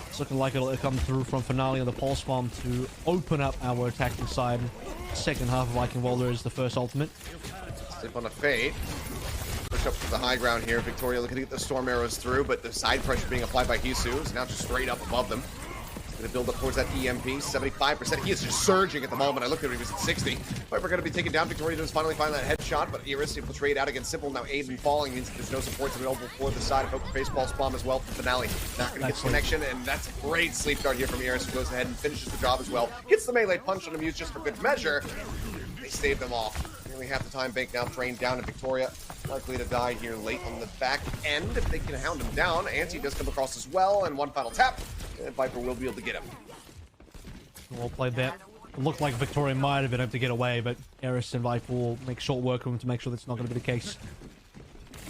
It's looking like it'll come through from Finale on the pulse bomb to open up our attacking side. Second half of Viking Walder is the first ultimate. Step on a Fate. Push up to the high ground here. Victoria looking to get the storm arrows through, but the side pressure being applied by Hisu is now just straight up above them. Going to build up towards that EMP. 75%. He is just surging at the moment. I looked at him, he was at 60. Viper going to be taken down. Victoria does finally find that headshot, but Iris able to trade out against Simple. Now Aiden falling means there's no supports available for the side of Poker Face Pulse Bomb as well from Finale. Not going to get the connection, and that's a great sleep dart here from Iris, who goes ahead and finishes the job as well. Hits the melee punch on Muse just for good measure. They stave them off. Nearly half the time bank now drained down to Victoria. Likely to die here late on the back end if they can hound him down. Anti does come across as well, and one final tap, and Viper will be able to get him. Well played there. It looked like Victoria might have been able to get away, but Eris and Viper will make short work of him to make sure that's not going to be the case.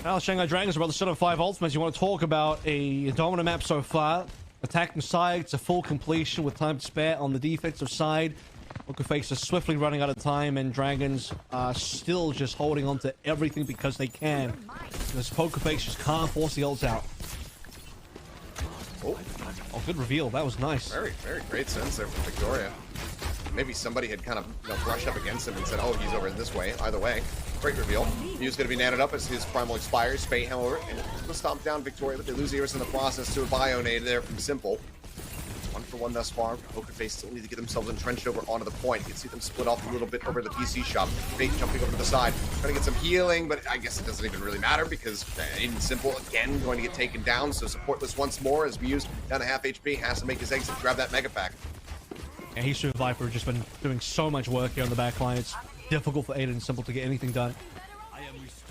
Now, Shanghai Dragons are about to set up 5 ultimates. You want to talk about a dominant map so far. Attacking side, it's a full completion with time to spare on the defensive side. Pokerface is swiftly running out of time, and Dragons are still just holding on to everything because they can. Because Pokerface just can't force the ults out. Oh, good reveal. That was nice. Very, very great sense there from Victoria. Maybe somebody had kind of brushed up against him and said, oh, he's over this way. Either way, great reveal. He's going to be natted up as his primal expires. Fate, however, and will stomp down Victoria, but they lose Iris in the process to a Bionade there from Simple. One for one thus far. Poker Face still need to get themselves entrenched over onto the point. You can see them split off a little bit over the PC shop. Fate jumping over to the side, trying to get some healing, but I guess it doesn't even really matter because Aiden Simple again going to get taken down. So supportless once more as Muse down to half HP, has to make his exit, grab that mega pack. Yeah, Hisu and Viper have just been doing so much work here on the back line. It's difficult for Aiden Simple to get anything done.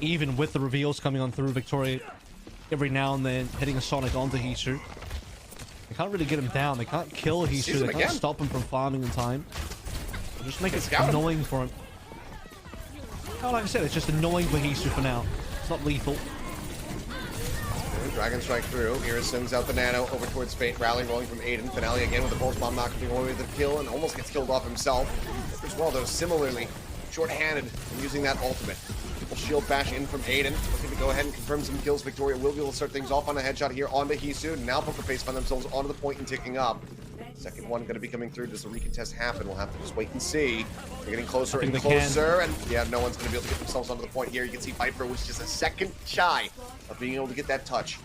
Even with the reveals coming on through, Victoria every now and then hitting a Sonic onto Hisu. They can't really get him down. They can't kill Hisu. They can't stop him from farming in time. They just make it annoying for him. Oh, like I said, it's just annoying for Hisu for now. It's not lethal. Dragon strike through. Iris sends out the nano over towards Fate. Rally rolling from Aiden. Finale again with the pulse bomb knocking away with the kill and almost gets killed off himself. As well, though, similarly short-handed and using that ultimate. Shield bash in from Aiden. Looking to go ahead and confirm some kills. Victoria will be able to start things off on a headshot here onto Hisu. Now Poker Face find themselves onto the point and ticking up. Second one going to be coming through. Does the recontest happen? We'll have to just wait and see. They're getting closer and closer. And yeah, no one's going to be able to get themselves onto the point here. You can see Viper was just a second shy of being able to get that touch.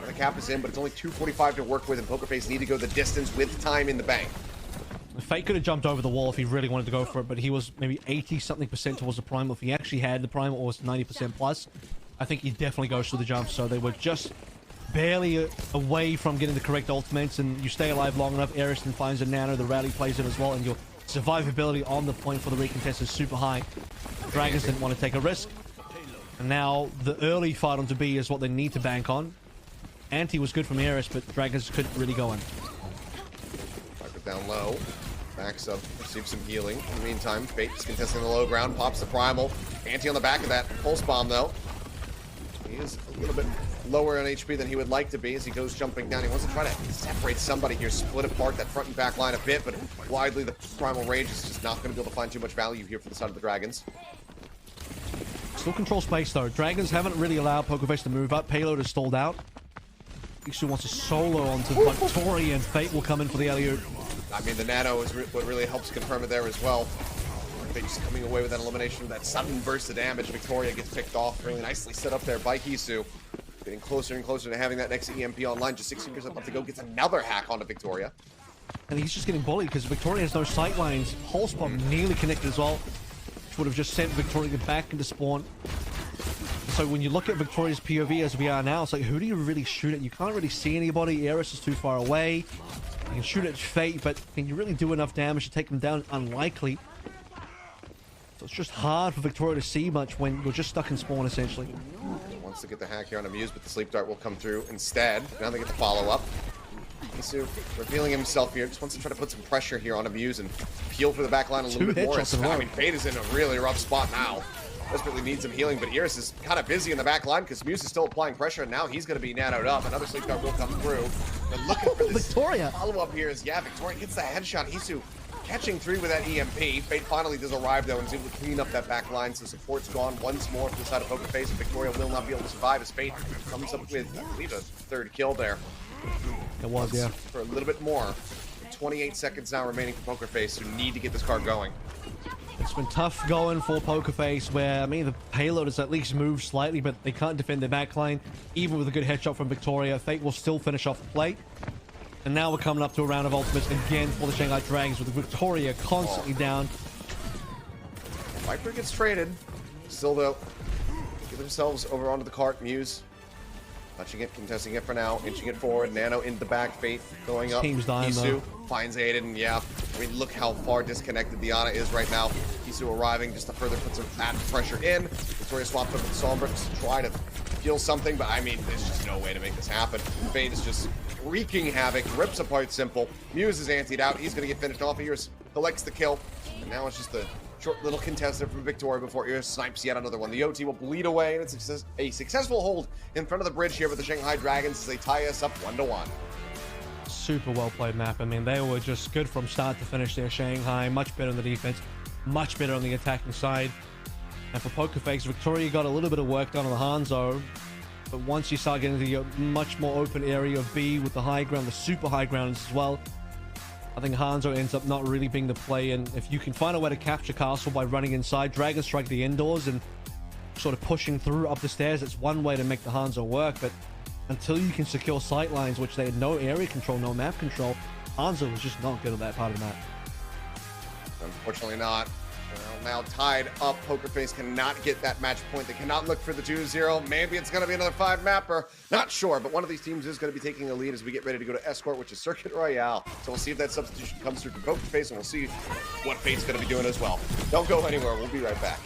The cap is in, but it's only 2:45 to work with, and Poker Face need to go the distance with time in the bank. Fate could have jumped over the wall if he really wanted to go for it, but he was maybe 80-something% towards the primal. If he actually had the primal, or was 90% plus, I think he definitely goes for the jump. So they were just barely away from getting the correct ultimates, and you stay alive long enough. Ariston finds a nano, the rally plays it as well, and your survivability on the point for the recontest is super high. Dragons didn't want to take a risk, and now the early fight onto B is what they need to bank on. Anti was good from Aris, but Dragons couldn't really go in. Viper down low. Backs up, receives some healing. In the meantime, Fate is contesting the low ground, pops the primal. Anti on the back of that pulse bomb, though. He is a little bit lower on HP than he would like to be as he goes jumping down. He wants to try to separate somebody here, split apart that front and back line a bit, but widely the primal rage is just not going to be able to find too much value here for the side of the Dragons. Still control space, though. Dragons haven't really allowed Poker Face to move up. Payload is stalled out. Isu wants a solo onto Victoria, and Fate will come in for the alley-oop. I mean, the nano is what really helps confirm it there as well. Fate just coming away with that elimination, that sudden burst of damage. Victoria gets picked off, really nicely set up there by Hisu. Getting closer and closer to having that next EMP online. Just 16% left to go. Gets another hack onto Victoria. And he's just getting bullied because Victoria has no sight lines. Pulse bomb nearly connected as well, which would have just sent Victoria back into spawn. So when you look at Victoria's POV as we are now, it's like, who do you really shoot at? You can't really see anybody. Eris is too far away. You can shoot at Fate, but can you really do enough damage to take them down? Unlikely. So it's just hard for Victoria to see much when you're just stuck in spawn, essentially. Wants to get the hack here on Amuse, but the sleep dart will come through instead. Now they get the follow-up. Hisu revealing himself here. Just wants to try to put some pressure here on Amuse and peel for the back line a little bit more. I mean, Fate is in a really rough spot now. Desperately needs some healing, but Iris is kind of busy in the back line because Muse is still applying pressure, and now he's going to be nanoed up. Another sleep dart will come through. But looking for this Victoria follow-up here is, yeah, Victoria gets the headshot. Hisu catching 3 with that EMP. Fate finally does arrive, though, and is able to clean up that back line, so support's gone once more to the side of Poker Face, and Victoria will not be able to survive as Fate comes up with, I believe, a 3rd kill there. It was, yeah. For a little bit more. 28 seconds now remaining for Poker Face, who need to get this card going. It's been tough going for Poker Face, where, I mean, the payload has at least moved slightly, but they can't defend their backline. Even with a good headshot from Victoria, Fate will still finish off the play. And now we're coming up to a round of ultimates again for the Shanghai Dragons, with Victoria constantly down. Viper gets traded. Still, though, get themselves over onto the cart. Muse touching it, contesting it for now, inching it forward. Nano into the back, Fate going up. Team's dying, Hisu finds Aiden, yeah. I mean, look how far disconnected the Ana is right now. Hisu arriving just to further put some added pressure in. Victoria swapped up with Sombra to try to feel something, but I mean, there's just no way to make this happen. Fate is just wreaking havoc, rips apart Simple. Muse is antied out. He's going to get finished off. Iris collects the kill, and now it's just a short little contested from Victoria before Iris snipes yet another one. The OT will bleed away, and it's a successful hold in front of the bridge here with the Shanghai Dragons as they tie us up 1-1. Super well played map. I mean, they were just good from start to finish there. Shanghai, much better on the defense, much better on the attacking side. And for Poker Face, Victoria got a little bit of work done on the Hanzo. But once you start getting into a much more open area of B with the high ground, the super high grounds as well, I think Hanzo ends up not really being the play. And if you can find a way to capture Castle by running inside, Dragon strike the indoors and sort of pushing through up the stairs, it's one way to make the Hanzo work. But until you can secure sight lines, which they had no area control, no map control, Hanzo was just not good at that part of the map. Unfortunately not. Well, now tied up. Poker Face cannot get that match point. They cannot look for the 2-0. Maybe it's going to be another 5-mapper. Not sure, but one of these teams is going to be taking the lead as we get ready to go to Escort, which is Circuit Royale. So we'll see if that substitution comes through for Poker Face, and we'll see what Fate's going to be doing as well. Don't go anywhere. We'll be right back.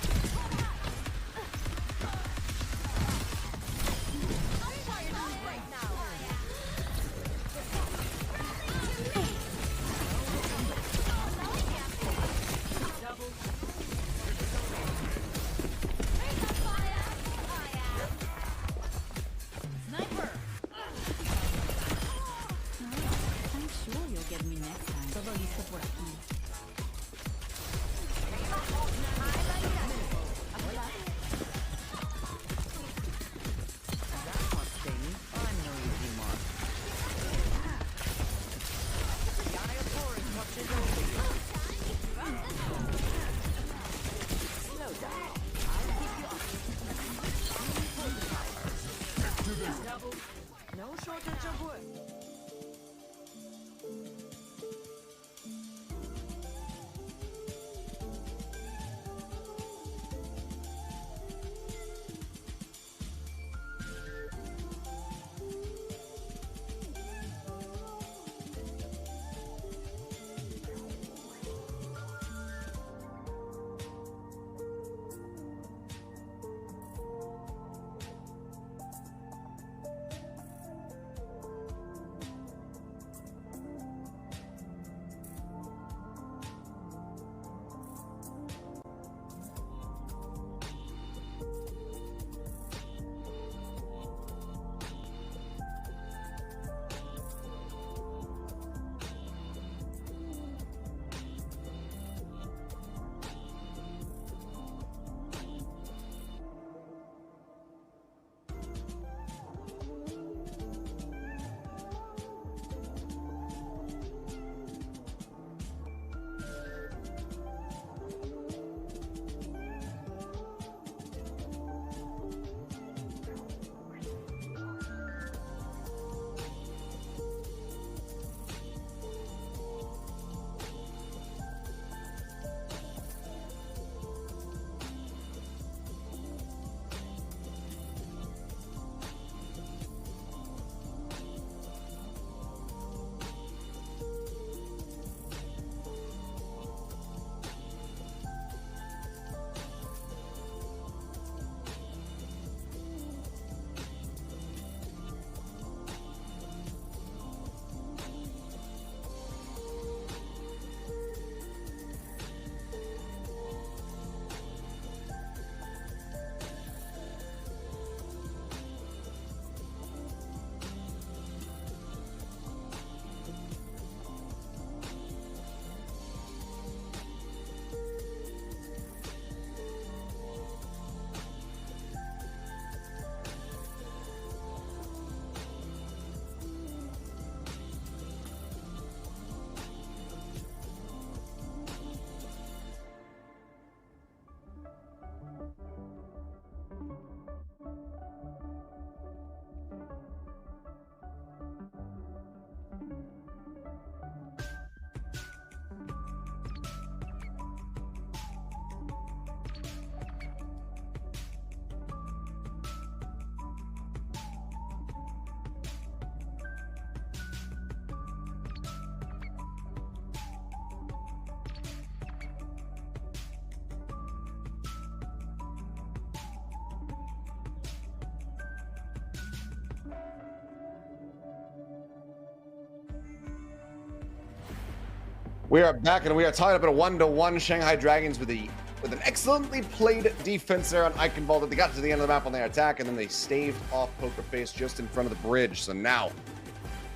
We are back, and we are tied up at a 1-1. Shanghai Dragons with an excellently played defense there on Eichenwalde. They got to the end of the map on their attack, and then they staved off Poker Face just in front of the bridge. So now,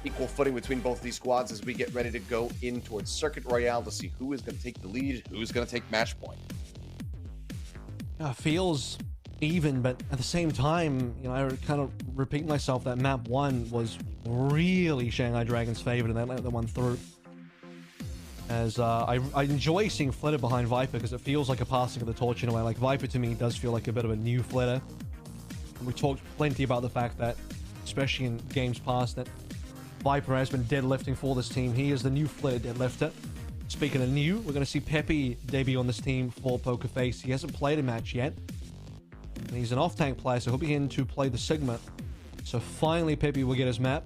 equal footing between both these squads as we get ready to go in towards Circuit Royale to see who is going to take the lead, who's going to take match point. Feels even, but at the same time, you know, I kind of repeat myself that map 1 was really Shanghai Dragons' favorite, and they let that one through. As I enjoy seeing Flitter behind Viper because it feels like a passing of the torch in a way. Like, Viper to me does feel like a bit of a new Flitter. And we talked plenty about the fact that, especially in games past, that Viper has been deadlifting for this team. He is the new Flair deadlifter. Speaking of new, we're going to see Peppy debut on this team for Pokerface. He hasn't played a match yet. And he's an off-tank player, so he'll be in to play the Sigma. So finally, Peppy will get his map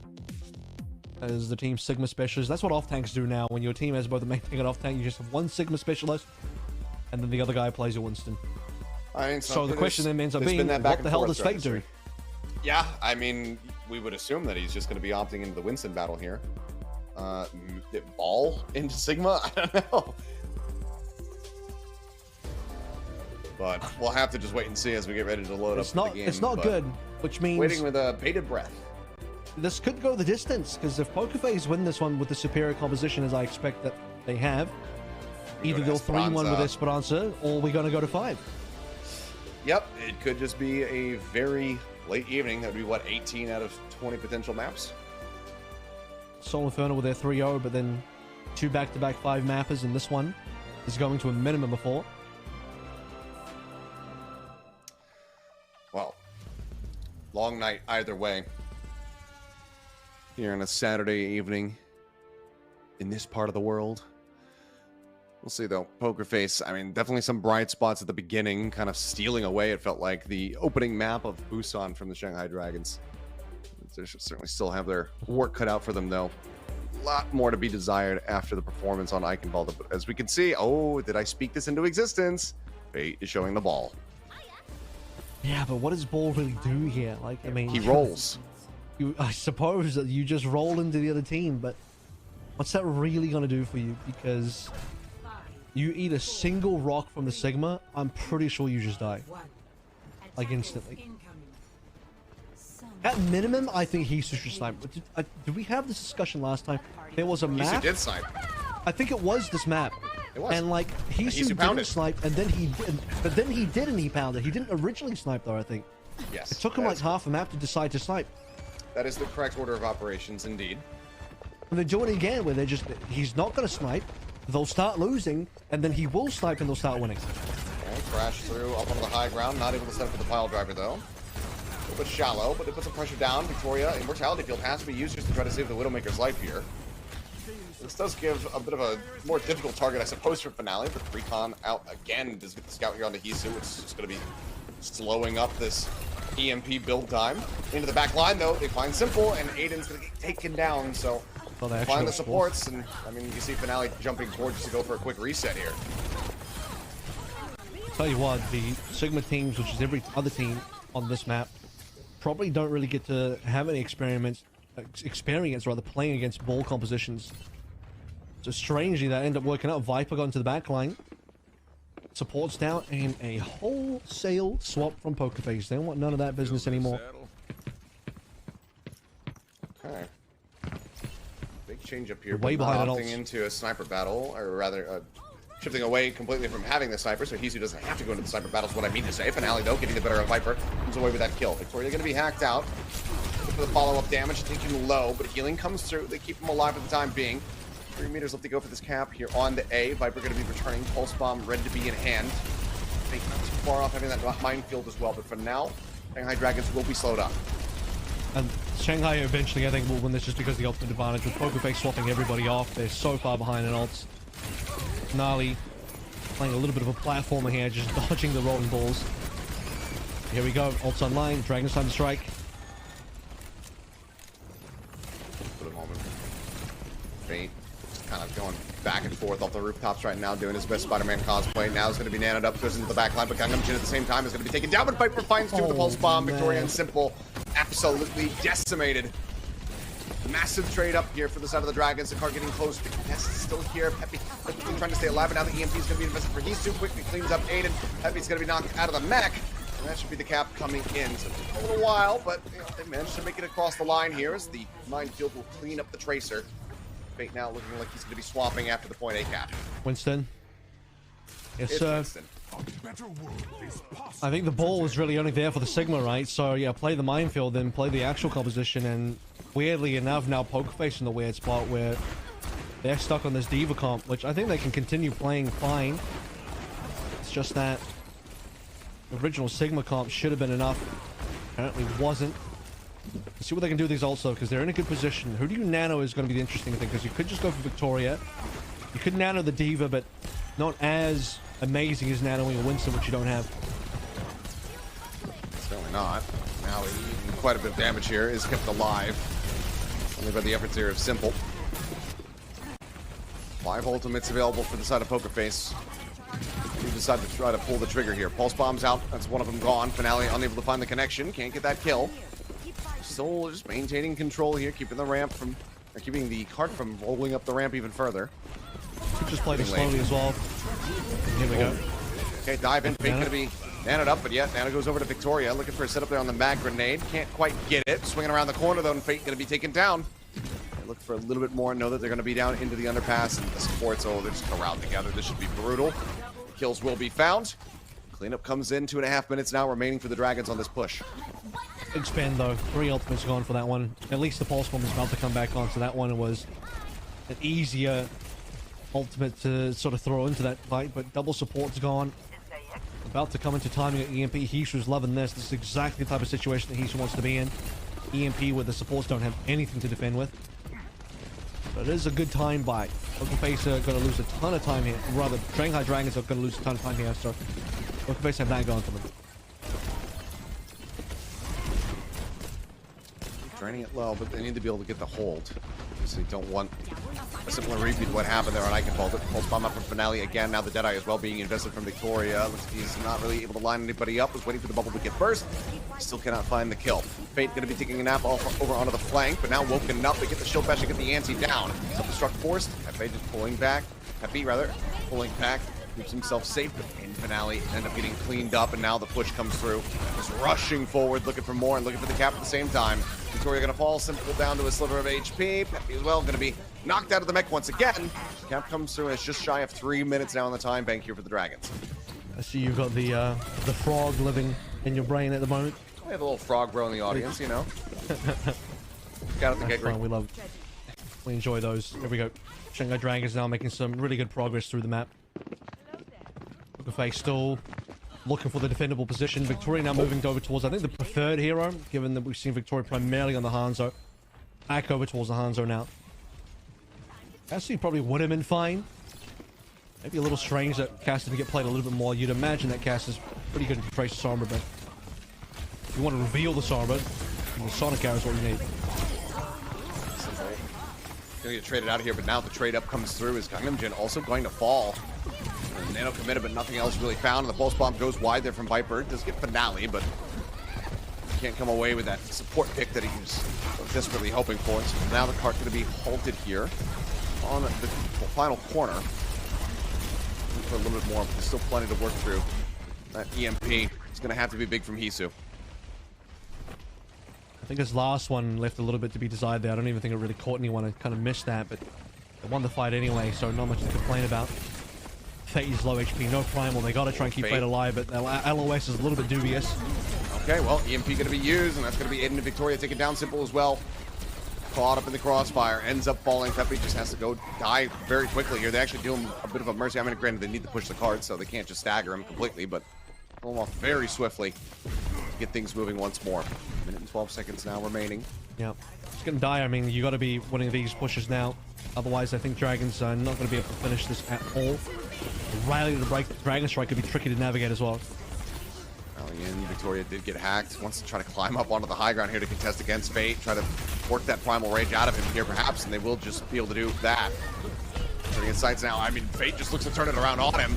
as the team's Sigma specialist. That's what off-tanks do now. When your team has both a main tank and off-tank, you just have one Sigma specialist, and then the other guy plays a Winston. I mean, so the question then ends up being, what the hell does Fate do? Yeah, I mean, we would assume that he's just going to be opting into the Winston battle here. Ball into Sigma? I don't know. But we'll have to just wait and see as we get ready to load up the game. It's not good, which means... Waiting with a bated breath. This could go the distance, because if Pokerface win this one with the superior composition as I expect that they have, either they'll 3-1 with Esperanza, or we're going to go to 5. Yep, it could just be a very late evening. That would be, what, 18 out of 20 potential maps? Soul Inferno with their 3-0, but then 2 back-to-back 5 mappers, and this one is going to a minimum of 4. Well, long night either way. Here on a Saturday evening in this part of the world. We'll see, though. Pokerface, I mean, definitely some bright spots at the beginning, kind of stealing away, it felt like, the opening map of Busan from the Shanghai Dragons. They should certainly still have their work cut out for them, though. A lot more to be desired after the performance on Eichenwalde. But as we can see, oh, did I speak this into existence? Fate is showing the ball. Yeah, but what does ball really do here? Like, I mean... He rolls. I suppose that you just roll into the other team, but what's that really going to do for you? Because you eat a single rock from the Sigma, I'm pretty sure you just die. Like, instantly. At minimum, I think he should snipe. Did we have this discussion last time? There was a map. Hisu did snipe. I think it was this map. It was. And like Hisu didn't snipe, and then he did, but then he did, and he pounded. He didn't originally snipe though. I think. Yes. It took him like half a map to decide to snipe. That is the correct order of operations, indeed. And they're doing it again, where he's not going to snipe. They'll start losing, and then he will snipe, and they'll start winning. Okay, crash through up onto the high ground. Not able to set up for the pile driver though. A little bit shallow, but it puts some pressure down. Victoria, Immortality Field has to be used just to try to save the Widowmaker's life here. This does give a bit of a more difficult target, I suppose, for Finale, but Recon out again. Does get the scout here onto Hisu, which is just going to be slowing up this EMP build time. Into the back line, though, they find Simple, and Aiden's going to get taken down, so find the supports, and, I mean, you can see Finale jumping forward just to go for a quick reset here. Tell you what, the Sigma teams, which is every other team on this map, probably don't really get to have any experience playing against ball compositions. So strangely, that ended up working out. Viper got into the back line. Supports down, and a wholesale swap from Pokerface. They don't want none of that business anymore. Okay. Big change up here. Way behind opting into a sniper battle, or rather, shifting away completely from having the sniper, so Hisu doesn't have to go into the sniper battle, is what I mean to say. Finale, though, getting the better of Viper, comes away with that kill. Victoria going to be hacked out. Look for the follow-up damage, taking him low, but healing comes through. They keep him alive for the time being. 3 meters left to go for this cap here on the A. Viper going to be returning. Pulse Bomb ready to be in hand. Fate not too far off having that minefield as well, but for now, Shanghai Dragons will be slowed up. And Shanghai eventually, I think, will win this just because of the ultimate advantage. With Pokerface swapping everybody off, they're so far behind in ults. Gnarly playing a little bit of a platformer here, just dodging the rolling balls. Here we go, ults online, Dragon's time to strike. For the moment. Fate kind of going back and forth off the rooftops right now, doing his best Spider-Man cosplay. Now he's going to be nanoed up, goes into the back line, but Gangnam Jin at the same time is going to be taken down, but Viper finds two with the Pulse Bomb. Victoria and Simple absolutely decimated. Massive trade up here for the side of the Dragons. The car getting close. The contest is still here. Peppy trying to stay alive, but now the EMP is going to be invested for Hisu. Quickly cleans up Aiden. Peppy's going to be knocked out of the mech. And that should be the cap coming in. So a little while, but you know, they managed to make it across the line here as the minefield will clean up the Tracer. Fate now looking like he's going to be swapping after the point A cap. Winston. Yes, sir. Winston. I think the ball was really only there for the Sigma, right? So yeah, play the minefield, then play the actual composition, and weirdly enough, now Pokerface in the weird spot where they're stuck on this Diva comp, which I think they can continue playing fine. It's just that the original Sigma comp should have been enough. Apparently wasn't. Let's see what they can do with these also, because they're in a good position. Who do you nano is going to be the interesting thing, because you could just go for Victoria. You could nano the Diva, but not as amazing as nanoing a Winston, which you don't have. Certainly not. Now quite a bit of damage here is kept alive. Only by the efforts here of Simple. 5 ultimates available for the side of Poker Face. You decide to try to pull the trigger here. Pulse bomb's out. That's one of them gone. Finale unable to find the connection. Can't get that kill. Still just maintaining control here, keeping the ramp from, or keeping the cart from rolling up the ramp even further. Just played it slowly as well. Here we go. Okay, dive in. Fate gonna be nanoed up, but yet Nano goes over to Victoria, looking for a setup there on the mag grenade. Can't quite get it. Swinging around the corner though, and Fate gonna be taken down. They look for a little bit more, know that they're gonna be down into the underpass, and the supports, oh, they're just corralled together. This should be brutal. Kills will be found. Cleanup comes in. 2.5 minutes now remaining for the Dragons on this push. Big spin though. 3 ultimates gone for that one. At least the pulse bomb is about to come back on, so that one was an easier ultimate to sort of throw into that fight, but double support's gone. About to come into timing at EMP. Heisu's loving this. This is exactly the type of situation that Heisu wants to be in. EMP where the supports don't have anything to defend with. But it is a good time buy. Pokerface are going to lose a ton of time here. Rather, Shanghai Dragons are going to lose a ton of time here, so Pokerface have that going for them. Draining it low, but they need to be able to get the hold. So you don't want a similar repeat of what happened there on Eichenwald. Pulse bomb up from Finale again. Now the Deadeye as well being invested from Victoria. Looks like he's not really able to line anybody up. Was waiting for the bubble to get burst. Still cannot find the kill. Fate going to be taking a nap over onto the flank, but now woken up. They get the shield bash to get the ante down. Self-destruct forced. Fate just pulling back. Happy rather. Pulling back. Keeps himself safe, but in Finale end up getting cleaned up, and now the push comes through. Just rushing forward, looking for more and looking for the cap at the same time. Victoria gonna fall, Simple down to a sliver of HP. Peppy as well, gonna be knocked out of the mech once again. Cap comes through, and it's just shy of 3 minutes now on the time bank here for the Dragons. I see you've got the frog living in your brain at the moment. We have a little frog bro in the audience, you know. Got it to get great. We enjoy those. Here we go. Shanghai Dragons now making some really good progress through the map. Pokerface still looking for the defendable position. Victoria now moving over towards, I think, the preferred hero, given that we've seen Victoria primarily on the Hanzo. Back over towards the Hanzo now. Actually, probably would have been fine. Maybe a little strange that Cass didn't get played a little bit more. You'd imagine that Cass is pretty good at trace Sombra, but if you want to reveal the Sombra, the Sonic arrow is what you need. Gonna get traded out of here, but now the trade up comes through. Is Gangnam Jin also going to fall? Nano committed, but nothing else really found. And the pulse bomb goes wide there from Viper. Does get Finale, but can't come away with that support pick that he was desperately hoping for. So now the cart going to be halted here on the final corner. For a little bit more, but there's still plenty to work through. That EMP is going to have to be big from Heisu. I think this last one left a little bit to be desired there. I don't even think it really caught anyone. I kind of missed that, but they won the fight anyway, so not much to complain about. Fate is low HP, no primal. They got to try and keep Fate alive, but LOS is a little bit dubious. Okay, well, EMP going to be used, and that's going to be Aiden and Victoria taking down Simple as well. Caught up in the crossfire, ends up falling. Pepe just has to go die very quickly here. They actually do him a bit of a mercy. I mean, granted, they need to push the card, so they can't just stagger him completely, but pull him off very swiftly to get things moving once more. 1 minute and 12 seconds now remaining. Yeah, it's going to die. I mean, you got to be winning these pushes now. Otherwise, I think Dragons are not going to be able to finish this at all. Riley to break Dragon Strike could be tricky to navigate as well. Again, Victoria did get hacked. Wants to try to climb up onto the high ground here to contest against Fate. Try to work that primal rage out of him here, perhaps, and they will just be able to do that. Turning his sights now. I mean, Fate just looks to turn it around on him.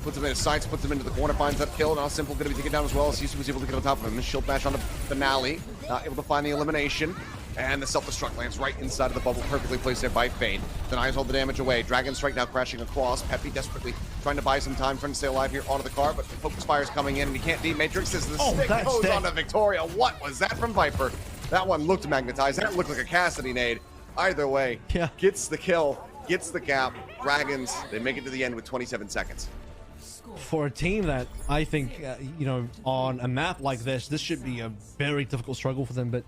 Puts him in his sights, puts him into the corner, finds that kill. Now Simple going to be taken down as well as Heisu was able to get on top of him. The shield bash on the Finale. Not able to find the elimination. And the self-destruct lands right inside of the bubble, perfectly placed there by Fate. Denies all the damage away. Dragon Strike now crashing across. Peppy desperately trying to buy some time, trying to stay alive here onto the car, but Focus Fire's coming in, and he can't D-Matrix as the stick goes onto Victoria. What was that from Viper? That one looked magnetized. That looked like a Cassidy nade. Either way, gets the kill, gets the cap. Dragons, they make it to the end with 27 seconds. For a team that I think, you know, on a map like this should be a very difficult struggle for them, but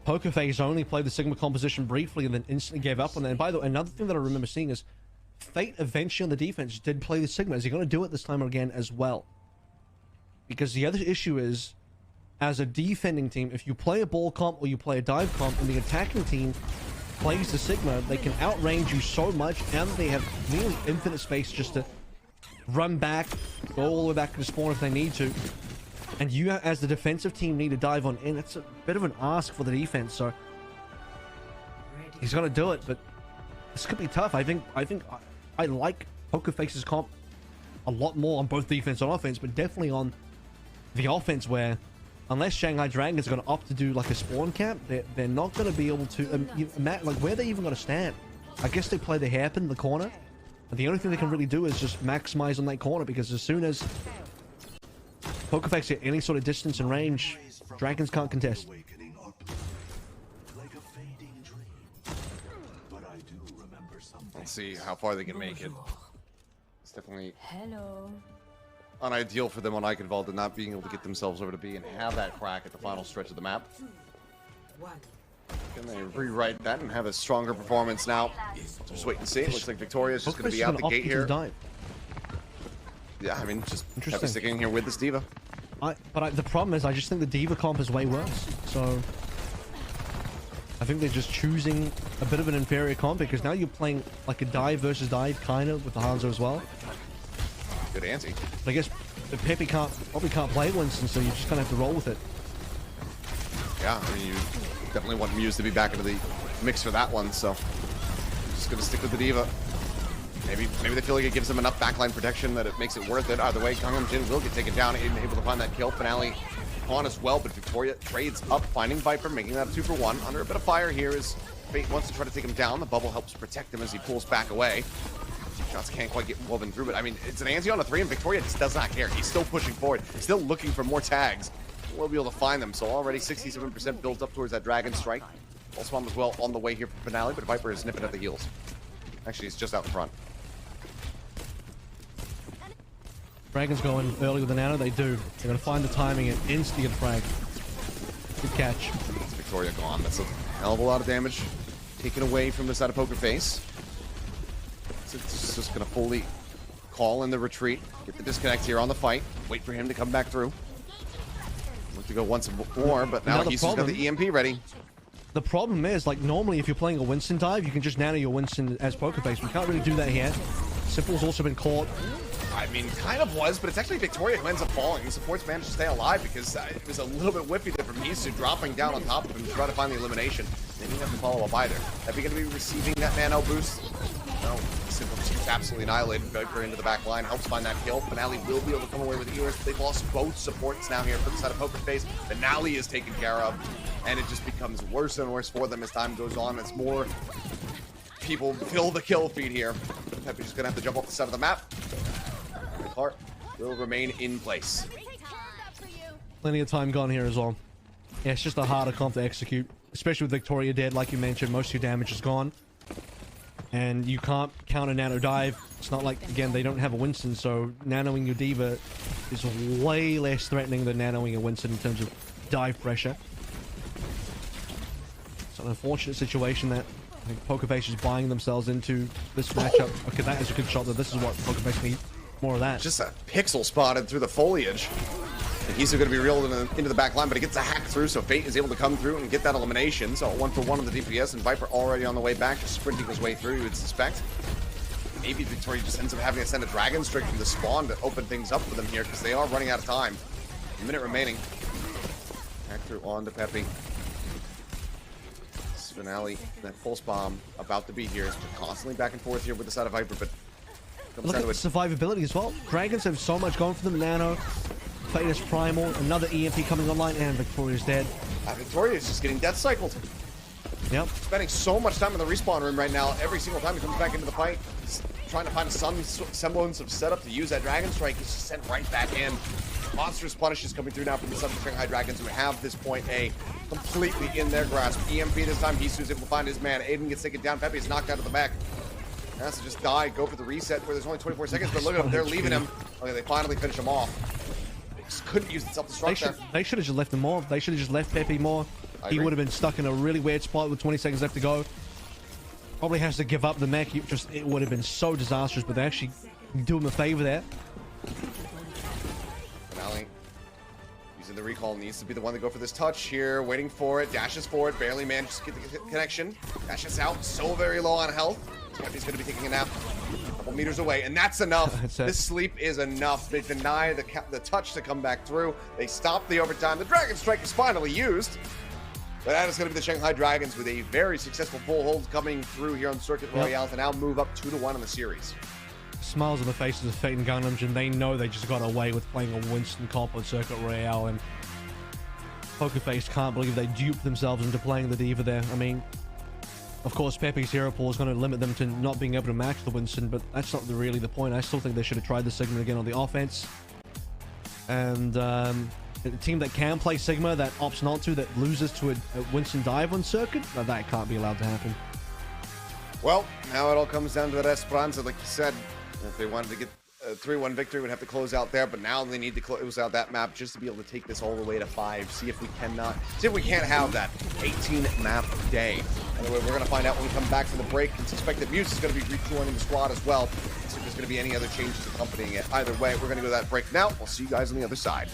Pokerface only played the Sigma composition briefly and then instantly gave up on that. And by the way, another thing that I remember seeing is Fate eventually on the defense did play the Sigma. Is he going to do it this time again as well? Because the other issue is as a defending team, if you play a ball comp or you play a dive comp and the attacking team plays the Sigma, they can outrange you so much, and they have nearly infinite space just to run back, go all the way back to the spawn if they need to. And you, as the defensive team, need to dive on in. It's a bit of an ask for the defense, so he's got to do it. But this could be tough. I think I like Pokerface's comp a lot more on both defense and offense, but definitely on the offense, where unless Shanghai Dragons are going to opt to do like a spawn camp, they're not going to be able to like, where they even got to stand. I guess they play the hairpin in the corner, and the only thing they can really do is just maximize on that corner, because as soon as Pokerface get any sort of distance and range, Dragons can't contest. Let's see how far they can make it. It's definitely unideal for them on Eichenwald, and not being able to get themselves over to B and have that crack at the final stretch of the map. Can they rewrite that and have a stronger performance now? Just wait and see. It looks like Victoria's just going to be out the gate here. Yeah, I mean, just have to stick in here with this D.Va. The problem is, I just think the D.Va comp is way worse. So I think they're just choosing a bit of an inferior comp, because now you're playing like a dive versus dive kind of with the Hanzo as well. Good ante. But I guess the Pepe probably can't play Winston, so you just kind of have to roll with it. Yeah, I mean, you definitely want Muse to be back into the mix for that one, so just gonna stick with the D.Va. Maybe they feel like it gives them enough backline protection that it makes it worth it. Either way, Gangnam Jin will get taken down, able to find that kill. Finale on as well, but Victoria trades up, finding Viper, making that a 2-for-1. Under a bit of fire here as Fate wants to try to take him down. The bubble helps protect him as he pulls back away. Shots can't quite get woven through, but I mean, it's an ante on a 3, and Victoria just does not care. He's still pushing forward, still looking for more tags. We'll be able to find them, so already 67% built up towards that Dragon Strike. Pulse Bomb as well on the way here for Finale, but Viper is nipping at the heels. Actually, he's just out in front. Dragons going early with the nano, they do. They're going to find the timing and instantly get frag. Good catch. It's Victoria gone. That's a hell of a lot of damage taken away from the side of Pokerface. It's just going to fully call in the retreat, get the disconnect here on the fight, wait for him to come back through. Look to go once more, but now he's got the EMP ready. The problem is, like, normally if you're playing a Winston dive, you can just nano your Winston as Pokerface. We can't really do that here. Simple's also been caught. I mean, kind of was, but it's actually Victoria who ends up falling. The supports managed to stay alive because it was a little bit whiffy there from Misu dropping down on top of him to try to find the elimination. They didn't have to follow up either. Are we going to be receiving that nano boost? No. Simple just gets absolutely annihilated. Viper into the back line, helps find that kill. Finale will be able to come away with the ears. They've lost both supports now here for the side of Pokerface. Finale is taken care of, and it just becomes worse and worse for them as time goes on. It's more people fill the kill feed here. Pepe's just going to have to jump off the side of the map. Heart will remain in place. Plenty of time gone here as well. Yeah, it's just a harder comp to execute, especially with Victoria dead. Like you mentioned, most of your damage is gone, and you can't counter nano dive. It's not like, again, they don't have a Winston, so nanoing your D.Va is way less threatening than nanoing a Winston in terms of dive pressure. It's an unfortunate situation that I think Pokerface is buying themselves into this matchup. Okay, that is a good shot. That this is what Pokerface need. More of that. Just a pixel spotted through the foliage. He's going to be reeled into the back line, but it gets a hack through, so Fate is able to come through and get that elimination. So 1-for-1 on the DPS, and Viper already on the way back, just sprinting his way through, you would suspect. Maybe Victoria just ends up having to send a Dragon Strike from the spawn to open things up for them here, because they are running out of time. A minute remaining. Hack through on to Pepe. Finale, that pulse bomb about to be here. It's constantly back and forth here with the side of Viper, but look at the survivability as well. Dragons have so much going for them. Nano, Fadus Primal, another EMP coming online, and Victoria's dead. Victoria is just getting death cycled. Yep. Spending so much time in the respawn room right now. Every single time he comes back into the fight, he's trying to find some semblance of setup to use that Dragon Strike. He's just sent right back in. Monstrous punishes coming through now from the Shanghai Dragons, who have this point A completely in their grasp. EMP this time, Hisu's able to find his man. Aiden gets taken down. Pepe is knocked out of the back. Has to just die, go for the reset where there's only 24 seconds, but look at them, they're leaving him. Okay, they finally finish him off. They just couldn't use the self-destruct there. They should have just left him more. They should have just left Pepe more. He would have been stuck in a really weird spot with 20 seconds left to go. Probably has to give up the mech. It would have been so disastrous, but they actually do him a favor there. Finale Using the recall, needs to be the one to go for this touch here. Waiting for it, dashes forward, barely manages to get the connection. Dashes out, so very low on health. He's going to be taking a nap a couple meters away, and that's enough. This sleep is enough. They deny the touch to come back through. They stop the overtime. The Dragon Strike is finally used. But that is going to be the Shanghai Dragons with a very successful full hold coming through here on Circuit Royale to now move up 2-1 in the series. Smiles on the faces of Fate and Gundam, and they know they just got away with playing a Winston comp on Circuit Royale, and Pokerface can't believe they duped themselves into playing the Diva there. I mean, of course, Pepe's Hero Pool is going to limit them to not being able to match the Winston, but that's not really the point. I still think they should have tried this segment again on the offense. And a team that can play Sigma, that opts not to, that loses to a Winston dive on Circuit, that can't be allowed to happen. Well, now it all comes down to that Esperanza, like you said. If they wanted to get a 3-1 victory, would have to close out there, but now they need to close out that map just to be able to take this all the way to 5. See if we can't have that 18-map day. Anyway, we're going to find out when we come back from the break, and suspect that Muse is going to be rejoining the squad as well. See if there's going to be any other changes accompanying it. Either way, we're going to go to that break now. We'll see you guys on the other side.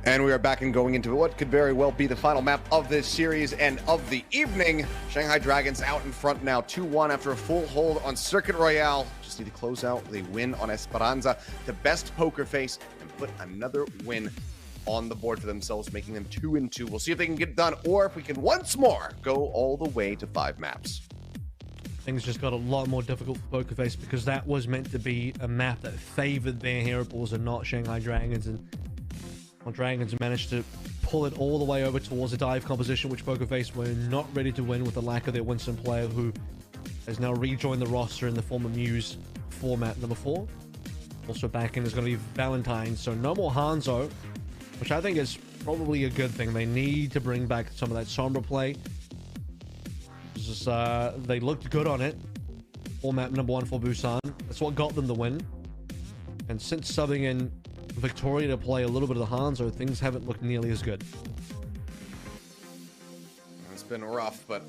And we are back and going into what could very well be the final map of this series and of the evening. Shanghai Dragons out in front now, 2-1 after a full hold on Circuit Royale. Just need to close out the win on Esperanza, the best poker face, and put another win on the board for themselves, making them 2-2. We'll see if they can get it done, or if we can once more go all the way to 5 maps. Things just got a lot more difficult for Pokerface because that was meant to be a map that favored their hero pools and not Shanghai Dragons, and Dragons managed to pull it all the way over towards a dive composition, which Pokerface were not ready to win with the lack of their Winston player, who has now rejoined the roster in the form of Muse for map number 4. Also back in is going to be Valentine, so no more Hanzo, which I think is probably a good thing. They need to bring back some of that Sombra play. Just, they looked good on it for map number 1 for Busan. That's what got them the win. And since subbing in Victoria to play a little bit of the Hanzo, things haven't looked nearly as good. It's been rough, but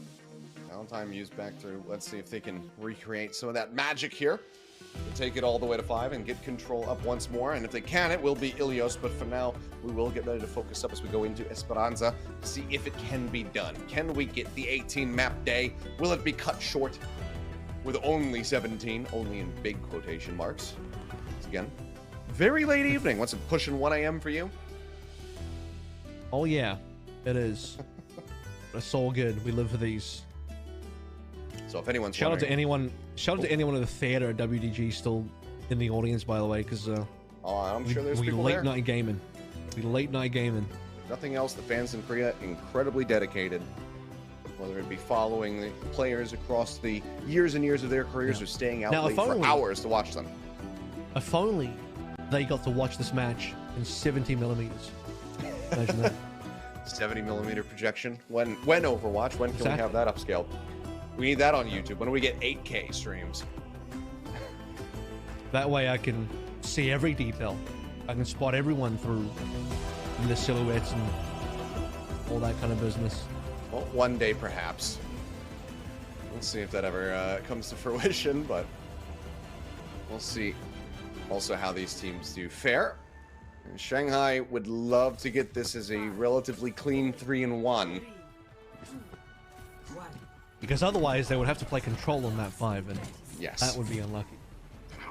Valentine Muse back through. Let's see if they can recreate some of that magic here to take it all the way to 5 and get control up once more. And if they can, it will be Ilios, but for now, we will get ready to focus up as we go into Esperanza to see if it can be done. Can we get the 18 map day? Will it be cut short with only 17, only in big quotation marks? Once again, very late evening. What's it, pushing 1 a.m. for you? Oh yeah, it is. It's all good. We live for these. So if anyone's shout out to anyone in the theater at WDG still in the audience, by the way, because I'm sure there's people late there. night gaming. We late night gaming. Nothing else. The fans in Korea incredibly dedicated. Whether it be following the players across the years and years of their careers, or staying out late for hours to watch them. If only they got to watch this match in 70 millimeters. Imagine that. 70 millimeter projection. When Overwatch? When can we have that upscaled? We need that on YouTube. When do we get 8K streams? That way I can see every detail. I can spot everyone through in the silhouettes and all that kind of business. Well, one day perhaps. We'll see if that ever comes to fruition, but we'll see also how these teams do fare. And Shanghai would love to get this as a relatively clean 3-1. Because otherwise they would have to play control on that 5, and yes, that would be unlucky.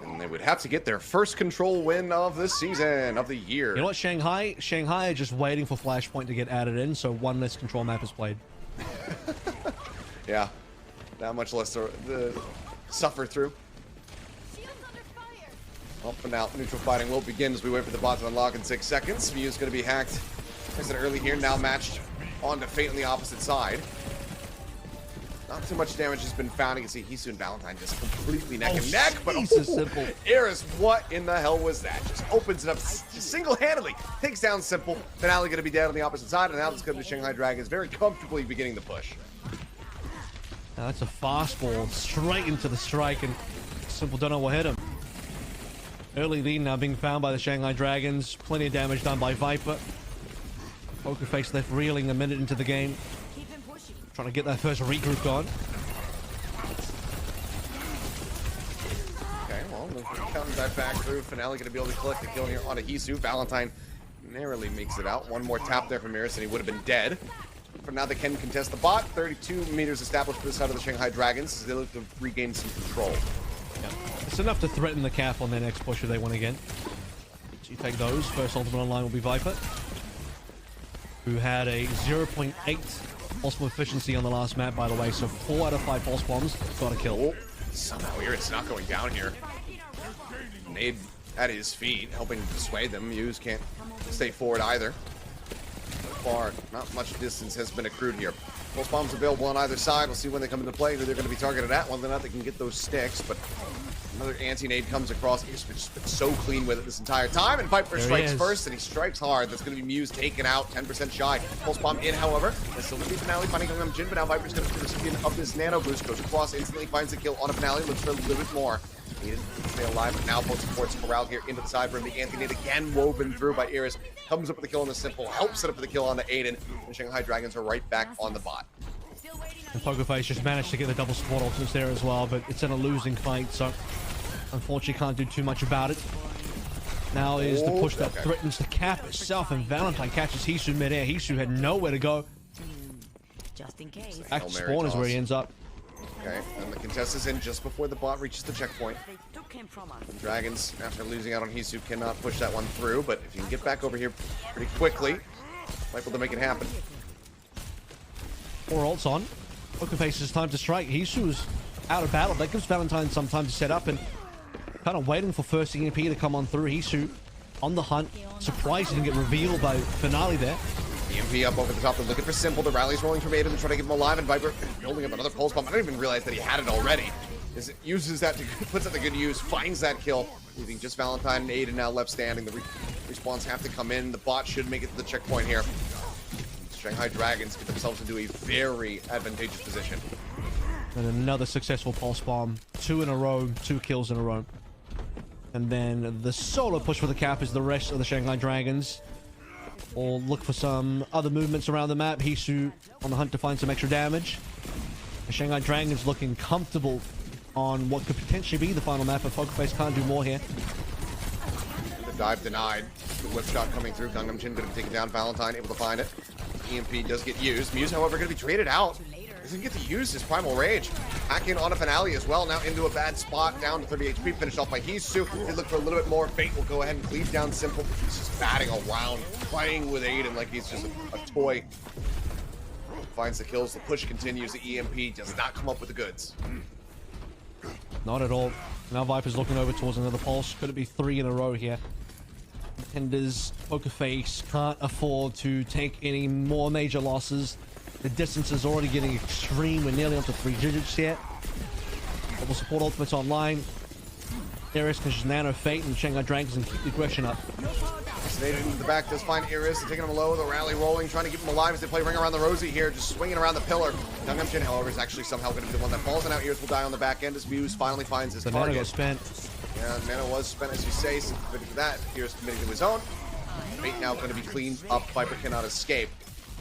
And they would have to get their first control win of the season, of the year. You know what, Shanghai are just waiting for Flashpoint to get added in, so one less control map is played. Yeah, not much less to suffer through. Up and out, neutral fighting will begin as we wait for the bot to unlock in 6 seconds. Muse going to be hacked. I said early here, now matched onto Fate on the opposite side. Not too much damage has been found. You can see Hisu and Valentine just completely neck and neck. But Simple. Eris, what in the hell was that? Just opens it up single-handedly. Takes down Simple. Finale going to be dead on the opposite side. And now it's going to be Shanghai Dragons very comfortably beginning the push. Now that's a fastball straight into the strike, and Simple don't know what hit him. Early lead now being found by the Shanghai Dragons. Plenty of damage done by Viper. Pokerface left reeling a minute into the game. Trying to get that first regroup on. Okay, well, counting that back through. Finale going to be able to collect the kill here on a Hisu. Valentine narrowly makes it out. One more tap there from Eris and he would have been dead. For now, they can contest the bot. 32 meters established for this side of the Shanghai Dragons as they look to regain some control. Yeah. It's enough to threaten the cap on their next push if they win again. So you take those. First ultimate online will be Viper, who had a 0.8 pulse bomb efficiency on the last map, by the way, so 4 out of 5 pulse bombs got a kill. Oh, somehow Eris not going down here. Nade at his feet, helping to dissuade them. Muse can't stay forward either. So far, not much distance has been accrued here. Pulse bombs available on either side. We'll see when they come into play who they're going to be targeted at. Whether or not they can get those sticks, but another anti-nade comes across. He's just been so clean with it this entire time, and Viper strikes first, and he strikes hard. That's going to be Muse taken out, 10% shy. Pulse bomb in, however. That's still going to be Finale finding on Jin, but now Viper's going to be the recipient of this nano boost. Goes across, instantly finds the kill on a Finale, looks for a little bit more. Needed to stay alive, but now both supports corral here into the side room. The anti-nade again woven through by Eris. Comes up with the kill on the Simple, helps set up for the kill on the Aiden. And Shanghai Dragons are right back on the bot. And Pokerface just managed to get the double support ultimates there as well, but it's in a losing fight, so unfortunately can't do too much about it. Now is the push that okay. threatens the cap itself, and Valentine catches Hisu midair. Hisu had nowhere to go. Just in case. Back to spawn is where he ends up. Okay, and the contest is in just before the bot reaches the checkpoint. They took him from us. Dragons, after losing out on Hisu, cannot push that one through, but if you can get back over here pretty quickly, might be able to make it happen. 4 ults on. Pokerface is time to strike. Hisu is out of battle. That gives Valentine some time to set up and kind of waiting for first EMP to come on through. Hisu on the hunt. Surprised he didn't get revealed by Finale there. EMP up over the top. They're looking for Simple. The rally's rolling from Aiden to try to get him alive, and Viper building up another pulse bomb. I didn't even realize that he had it already. As it uses that to puts it to good use, finds that kill, leaving just Valentine and Aiden now left standing. The respawns have to come in. The bot should make it to the checkpoint here. Shanghai Dragons get themselves into a very advantageous position. And another successful pulse bomb. 2 in a row, 2 kills in a row. And then the solo push for the cap is the rest of the Shanghai Dragons. Or look for some other movements around the map. Hisu on the hunt to find some extra damage. The Shanghai Dragons looking comfortable on what could potentially be the final map, but Pokerface can't do more here. The dive denied. The whip shot coming through. Gangnam Jin going to be taken down. Valentine able to find it. EMP does get used. Muse, however, going to be traded out. Doesn't get to use his Primal Rage. Hacking on a Finale as well. Now into a bad spot. Down to 30 HP. Finished off by Hisu. They look for a little bit more. Fate will go ahead and cleave down Simple. He's just batting around. Playing with Aiden like he's just a toy. Finds the kills. The push continues. The EMP does not come up with the goods. Not at all. Now Viper's looking over towards another pulse. Could it be 3 in a row here? Contenders, Pokerface can't afford to take any more major losses. The distance is already getting extreme. We're nearly up to 3 digits here. Double support ultimates online. Darius can just nano Fate and Shanghai Dragons and keep the aggression up. Fascinated into the back, does find Iris, taking him low, the rally rolling, trying to keep him alive as they play Ring Around the Rosie here, just swinging around the pillar. Gangnam Jin, however, is actually somehow going to be the one that falls, and now Iris will die on the back end as Muse finally finds his target. The mana got spent. Yeah, mana was spent, as you say, so committing to that. Iris committing to his own. Fate now going to be cleaned up. Viper cannot escape.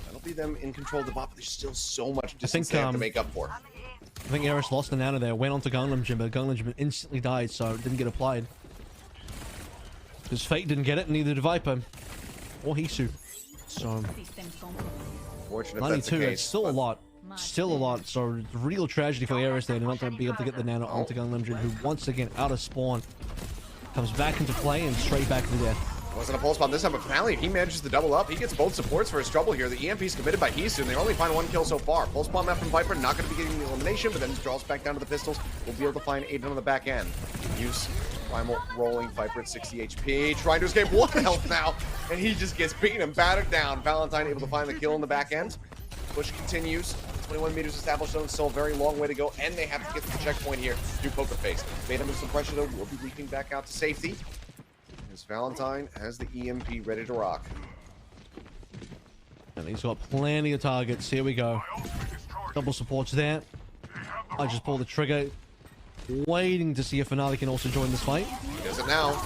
That'll be them in control of the bot, but there's still so much distance they have to make up for. I think Eris lost the nano there, went on to Gangnam Jin, but Gangnam Jin instantly died, so it didn't get applied. Because Fate didn't get it, neither did Viper. Or Hisu. So, Fortunate 92, that's it's still a lot. Still a lot, so real tragedy for Eris there, not to be able to get the nano onto Gangnam Jin, who once again, out of spawn, comes back into play and straight back to death. Wasn't a pulse bomb this time, but finally he manages to double up. He gets both supports for his trouble here. The EMP is committed by Hisu, and they only find 1 kill so far. Pulse bomb out from Viper, not going to be getting the elimination, but then draws back down to the pistols. We'll be able to find Aiden on the back end. Use Primal rolling, Viper at 60 HP, trying to escape 1 health now, and he just gets beaten and battered down. Valentine able to find the kill in the back end. Push continues. 21 meters established, though, still a very long way to go, and they have to get to the checkpoint here through Pokerface. Made him some pressure, though, will be leaping back out to safety. As Valentine has the EMP ready to rock. And he's got plenty of targets. Here we go. Double supports there. I just pull the trigger. Waiting to see if Finale can also join this fight. He does it now.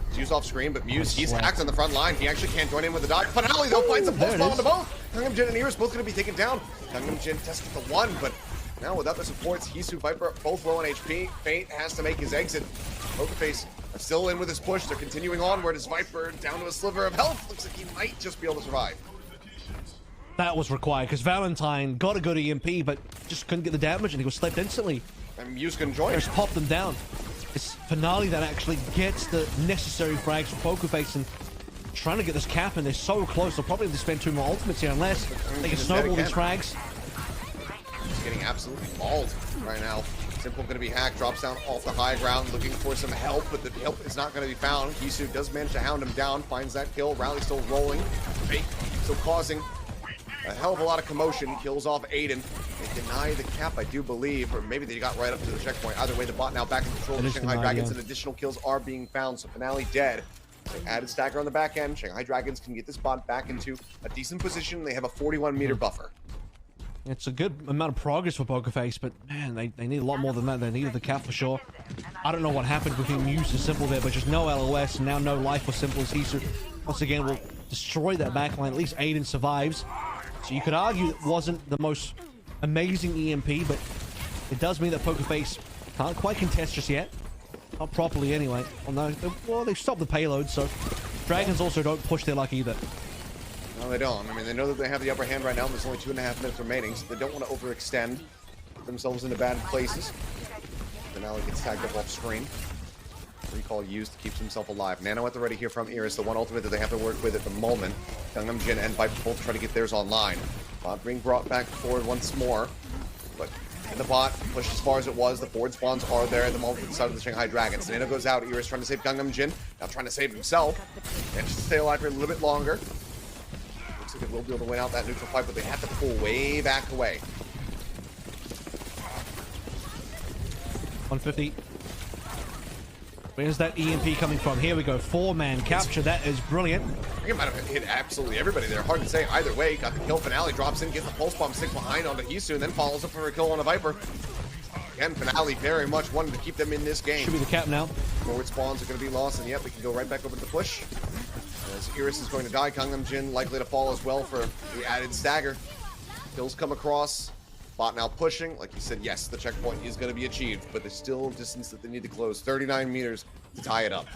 It's used off screen, but Muse, he's hacked on the front line. He actually can't join in with the dodge. Finale, though, finds a pulse bomb on the both. Gangnam Jin and Iris both going to be taken down. Gangnam Jin tested the 1, but now without the supports, Hisu, Viper, both low on HP. Fate has to make his exit. Pokerface still in with his push. They're continuing onward as Viper down to a sliver of health. Looks like he might just be able to survive. That was required because Valentine got a good EMP, but just couldn't get the damage, and he was slept instantly. And Muse can join. Just popped them down. It's Finale that actually gets the necessary frags for Pokerface and trying to get this cap, and they're so close. They'll probably have to spend 2 more ultimates here unless they can snowball these frags. He's getting absolutely mauled right now. Simple going to be hacked, drops down off the high ground, looking for some help, but the help is not going to be found. Hisu does manage to hound him down, finds that kill. Rally still rolling. Fate still causing a hell of a lot of commotion. Kills off Aiden. They deny the cap, I do believe, or maybe they got right up to the checkpoint. Either way, the bot now back in control of the Shanghai Dragons, and additional kills are being found. So Finale dead. They added Stagger on the back end. Shanghai Dragons can get this bot back into a decent position. They have a 41-meter buffer. It's a good amount of progress for Pokerface, but man, they need a lot more than that. They needed the cap for sure. I don't know what happened between Muse and Simple there, but just no LOS and now no life for Simple as Hisu once again will destroy that backline. At least Aiden survives. So you could argue it wasn't the most amazing EMP, but it does mean that Pokerface can't quite contest just yet. Not properly anyway. Well, no, well, they stopped the payload, so Dragons also don't push their luck either. No, they don't. I mean, they know that they have the upper hand right now. There's only 2.5 minutes remaining, so they don't want to overextend themselves into bad places. Finale gets tagged up off screen. Recall used, keeps himself alive. Nano at the ready here from Iris, the one ultimate that they have to work with at the moment. Gangnam Jin and Viper both try to get theirs online. Bot being brought back forward once more, but in the bot, pushed as far as it was. The forward spawns are there at the moment for the side of the Shanghai Dragons. Nano goes out. Iris trying to save Gangnam Jin, now trying to save himself. And just stay alive for a little bit longer. Looks like they will be able to win out that neutral fight, but they have to pull way back away. 150. Where's that EMP coming from? Here we go. 4-man capture. That is brilliant. I think it might have hit absolutely everybody there. Hard to say either way. Got the kill. Finale drops in, gets the pulse bomb, sticks behind onto Hisu, and then follows up for a kill on a Viper. Again, Finale very much wanted to keep them in this game. Should be the cap now. Forward spawns are going to be lost, and yep, we can go right back over to the push. As Iris is going to die, Gangnam Jin likely to fall as well for the added stagger. Kills come across. Bot now pushing. Like you said, yes, the checkpoint is going to be achieved, but there's still distance that they need to close. 39 meters to tie it up.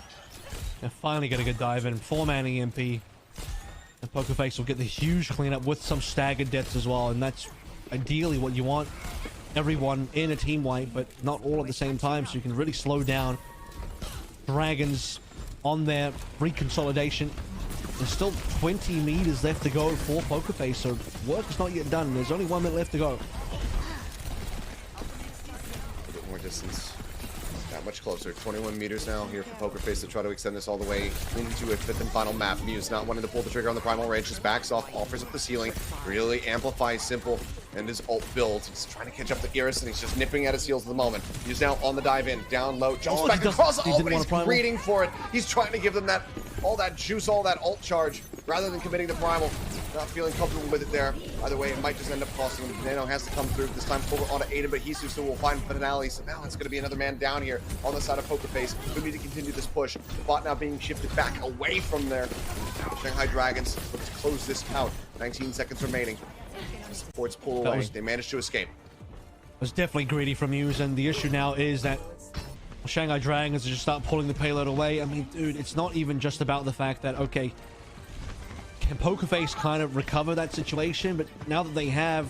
They're finally going to get dive in. 4-man EMP. And Pokerface will get the huge cleanup with some staggered deaths as well. And that's ideally what you want. Everyone in a team wipe, but not all at the same time. So you can really slow down Dragons on their reconsolidation. There's still 20 meters left to go for Pokerface, so work is not yet done. There's only 1 minute left to go. A bit more distance. That much closer. 21 meters now here for Pokerface to try to extend this all the way into a 5th and final map. Muse not wanting to pull the trigger on the primal range, just backs off, offers up the ceiling, really amplifies Simple and his ult builds. He's trying to catch up to Iris, and he's just nipping at his heels at the moment. He's now on the dive in, down low, jumps back across the ult, but he's greeting for it. He's trying to give them that all that juice, all that ult charge, rather than committing to primal. Not feeling comfortable with it there. Either way, it might just end up costing him. Nano has to come through, this time over onto Aiden, but Hisu still will find Finale. So now it's going to be another man down here on the side of Pokerface. We need to continue this push. The bot now being shifted back away from there. The Shanghai Dragons look to close this out. 19 seconds remaining. The supports pull away. They managed to escape. It was definitely greedy from Muse, and the issue now is that Shanghai Dragons just start pulling the payload away. I mean, dude, it's not even just about the fact that, okay, can Pokerface kind of recover that situation? But now that they have,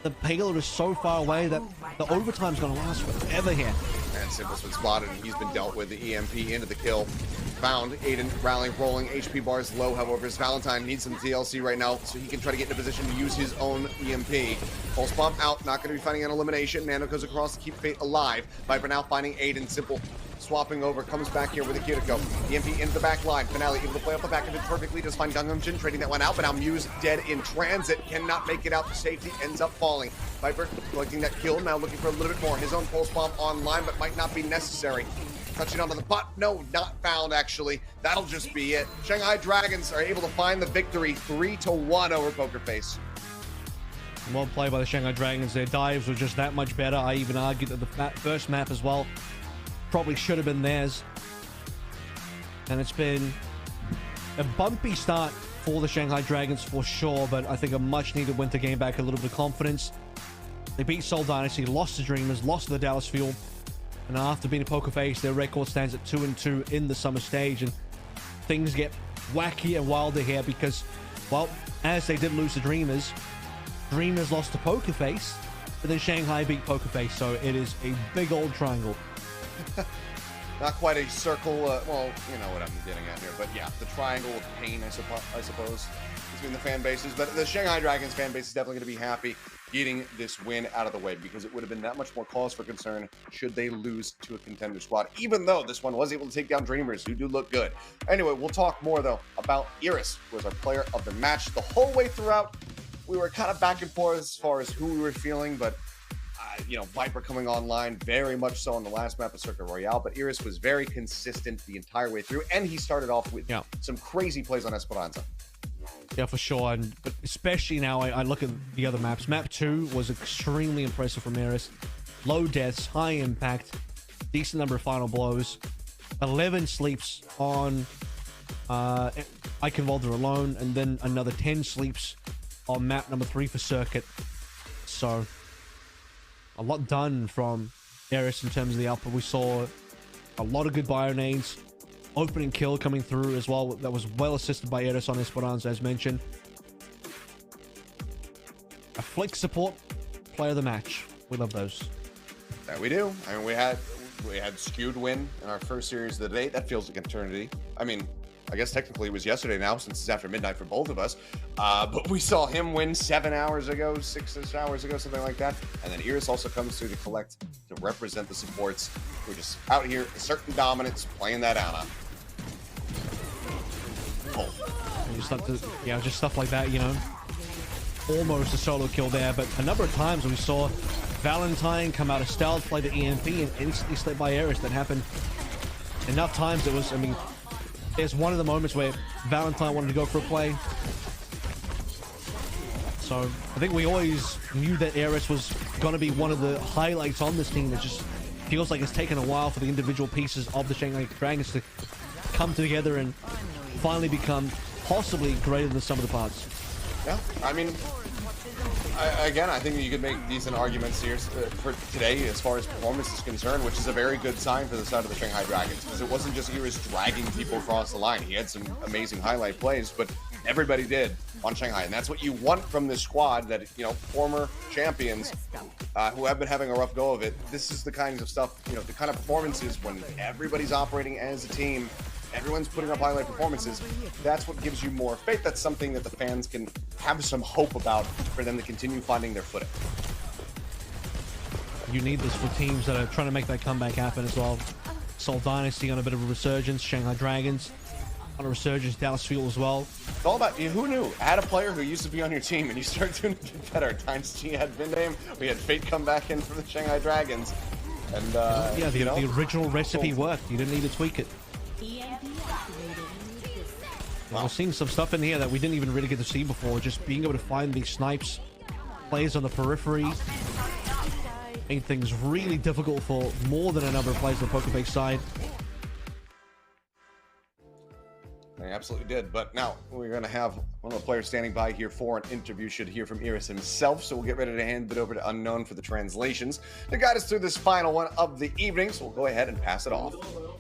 the payload is so far away that the overtime's going to last forever here. And Simple's been spotted, and he's been dealt with. The EMP into the kill. Found Aiden rallying, rolling. HP bars low, however, his Valentine needs some TLC right now, so he can try to get in a position to use his own EMP. Pulse bomb out, not going to be finding an elimination. Nano goes across to keep Fate alive. Viper now finding Aiden. Simple swapping over, comes back here with a Kiriko. EMP into the back line. Finale able to play off the back of it perfectly. Does find Gangnam Jin trading that one out, but now Muse dead in transit. Cannot make it out to safety, ends up falling. Viper collecting that kill, now looking for a little bit more. His own pulse bomb online, but might not be necessary. Touching onto the bot. No, not found, actually. That'll just be it. Shanghai Dragons are able to find the victory 3-1 over Pokerface. Well played by the Shanghai Dragons. Their dives were just that much better. I even argued that the first map as well probably should have been theirs. And it's been a bumpy start for the Shanghai Dragons for sure, but I think a much needed win to gain back a little bit of confidence. They beat Seoul Dynasty, lost to Dreamers, lost to the Dallas Fuel. And after beating Pokerface, their record stands at 2-2 in the summer stage. And things get wacky and wilder here because, well, as they did lose to Dreamers, Dreamers lost to Pokerface, but then Shanghai beat Pokerface. So it is a big old triangle. Not quite a circle, well, you know what I'm getting at here. But yeah, the triangle of pain, I suppose, between the fan bases. But the Shanghai Dragons fan base is definitely going to be happy getting this win out of the way, because it would have been that much more cause for concern should they lose to a contender squad, even though this one was able to take down Dreamers, who do look good. Anyway, we'll talk more, though, about Iris, who was our player of the match. The whole way throughout, we were kind of back and forth as far as who we were feeling, but you know, Viper coming online very much so on the last map of Circuit Royale, but Iris was very consistent the entire way through, and he started off with some crazy plays on Esperanza. Yeah, for sure. And but especially now, I look at the other maps. Map 2 was extremely impressive from Iris. Low deaths, high impact, decent number of final blows. 11 sleeps on I Can Volder alone, and then another 10 sleeps on map number 3 for Circuit. So a lot done from Iris in terms of the output. We saw A lot of good bio nades. Opening kill coming through as well. That was well assisted by Eris on Esperanza, as mentioned. A flick support player of the match. We love those. That we do. I mean, we had skewed win in our first series of the day. That feels like eternity. I mean, I guess technically it was yesterday now, since it's after midnight for both of us. But we saw him win 7 hours ago, 6 hours ago, something like that. And then Iris also comes through to collect, to represent the supports. We're just out here, asserting dominance, playing that Ana. Oh. Just stuff like that, you know. Almost a solo kill there, but a number of times we saw Valentine come out of stealth, play the EMP, and instantly slipped by Eris. That happened enough times. It was, I mean, there's one of the moments where Valentine wanted to go for a play. So I think we always knew that Eris was going to be one of the highlights on this team. It just feels like it's taken a while for the individual pieces of the Shanghai Dragons to come together and finally become possibly greater than the sum of the parts. Yeah, I mean, I think you could make decent arguments here for today as far as performance is concerned, which is a very good sign for the side of the Shanghai Dragons, because it wasn't just Iris dragging people across the line. He had some amazing highlight plays, but everybody did on Shanghai, and that's what you want from this squad, that, you know, former champions who have been having a rough go of it. This is the kinds of stuff, you know, the kind of performances when everybody's operating as a team, everyone's putting up highlight performances. That's what gives you more faith. That's something that the fans can have some hope about for them to continue finding their footing. You need this for teams that are trying to make that comeback happen as well. Seoul Dynasty on a bit of a resurgence. Shanghai Dragons on a resurgence. Dallas Fuel as well. It's all about, who knew? Add a player who used to be on your team and you start doing it better. Times G had Vindame. We had Fate come back in for the Shanghai Dragons. And, the original recipe worked. You didn't need to tweak it. We're seeing some stuff in here that we didn't even really get to see before. Just being able to find these snipes, players on the periphery, made things really difficult for more than a number of players on the PokerFace side. They absolutely did. But now we're going to have one of the players standing by here for an interview. Should hear from Iris himself. So we'll get ready to hand it over to Unknown for the translations to guide us through this final one of the evening. So we'll go ahead and pass it off.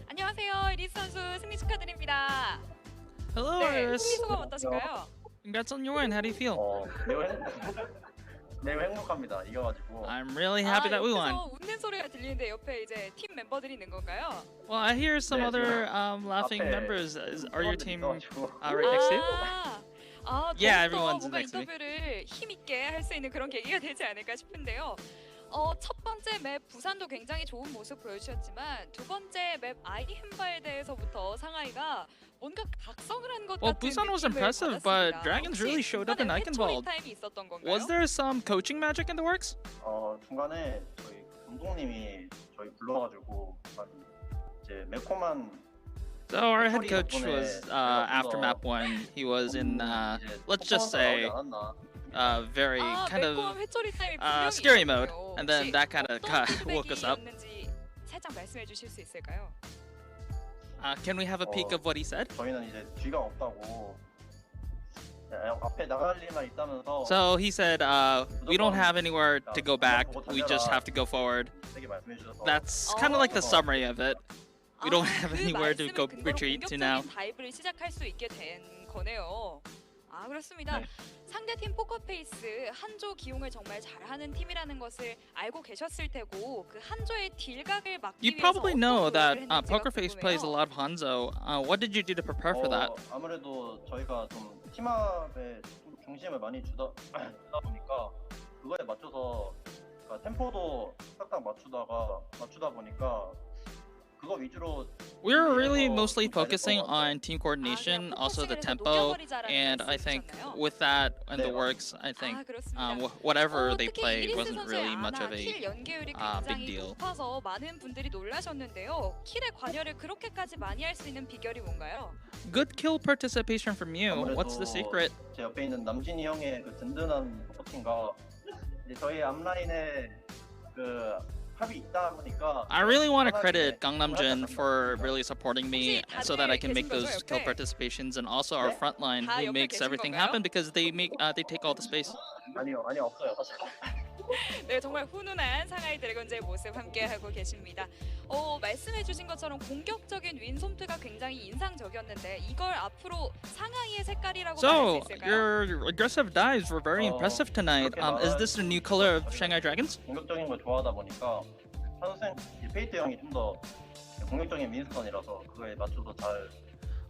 안녕하세요. 이리스 선수 승리 축하드립니다. Hello, 네, Iris. 승리 소감 어떠신가요? Congrats on your win. How do you feel? 매우 행복합니다. 이겨가지고. I'm really happy that we won. 옆에서 웃는 소리가 들리는데 옆에 이제 팀 멤버들이 있는 건가요? Well, I hear some other laughing 앞에 members. Are your team right 있어가지고. next to you? Yeah, 더욱더 everyone's 뭔가 next to me. 인터뷰를 힘있게 할 수 있는 그런 계기가 되지 않을까 싶은데요. 첫 번째 맵 부산도 굉장히 좋은 모습 보여주셨지만 두 번째 맵 아이헨바에대에서부터 상하이가 뭔가 각성을 한 것 Well, 같은 Busan was 느낌을 impressive, 받았습니다. but Dragons really showed up in 중간에 Eichenwald. 타임이 있었던 건가요? Was there some coaching magic in the works? 중간에 저희 감독님이 저희 불러가지고 이제 매콤한. So our head coach was after map 1. He was in let's just say very kind of scary mode, and then that kind of woke us up. 살짝 말씀해 주실 수 있을까요? Can we have a peek of what he said? 저희는 이제 쥐가 없다고. 앞에 나갈 일만 있다면서. So he said, we don't have anywhere to go back. We just have to go forward. That's kind of like the summary of it. We don't have anywhere to go retreat to now. 다이브를 시작할 수 있게 된 거네요. 그렇습니다. 상대팀 포커페이스 한조 기용을 정말 잘하는 팀이라는 것을 알고 계셨을 테고 그 한조의 딜각을 막기 You 위해서 probably know 어떤 that 노력을 했는지가 PokerFace plays a 궁금해요. lot of Hanzo. What did you do to prepare for that? 아무래도 저희가 좀 팀업에 좀 중심을 많이 주다 보니까 그거에 맞춰서 그러니까 템포도 딱딱 맞추다 보니까 그거 위주로. We're really mostly focusing on team coordination, also the tempo, and I think with that and the works, I think whatever they played wasn't really much of a big deal. 높아서 많은 분들이 놀라셨는데요. 킬의 관여를 그렇게까지 많이 할 수 있는 비결이 뭔가요? Good kill participation from you. What's the secret? 제 옆에 있는 남진이 형의 그 든든한 서포팅과 이제 저희 앞라인에 그 I really want to credit Gangnam Jin for really supporting me so that I can make those kill participations, and also our front line who makes everything happen because they take all the space. 아니요 없어요 사실. 네, 정말 훈훈한 상하이 드래곤즈의 모습 함께하고 계십니다. 말씀해주신 것처럼 공격적인 윈솜트가 굉장히 인상적이었는데 이걸 앞으로 상하이의 색깔이라고 말할 수 So, 있을까요? your aggressive dives were very impressive tonight. Is this the new color of Shanghai Dragons? 공격적인 걸 좋아하다 보니까 선생 페이트 형이 좀 더 공격적인 윈스턴이라서 그거에 맞춰서 잘.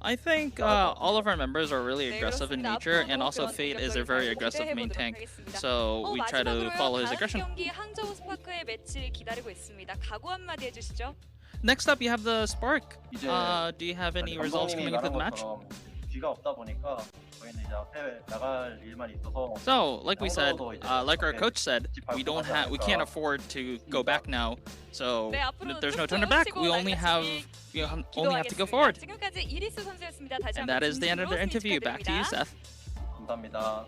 I think all of our members are really aggressive in nature, and also Fate is a very aggressive main tank. So we try to follow his aggression. 경기 항저우 스파크의 매치 기다리고 있습니다. 각오 한마디 해주시죠. Next up, you have the Spark. 이제 Do you have any results coming into the match? 쥐가 없다 보니까 저희는 이제 앞에 나갈 일만 있어서. So, like we said, like our coach said, we can't afford to go back now. So there's no turning back. We only have to go forward. 지금까지 이리스 선수였습니다. 다시 And that is the end of their interview. Back to you, Seth. 감사합니다.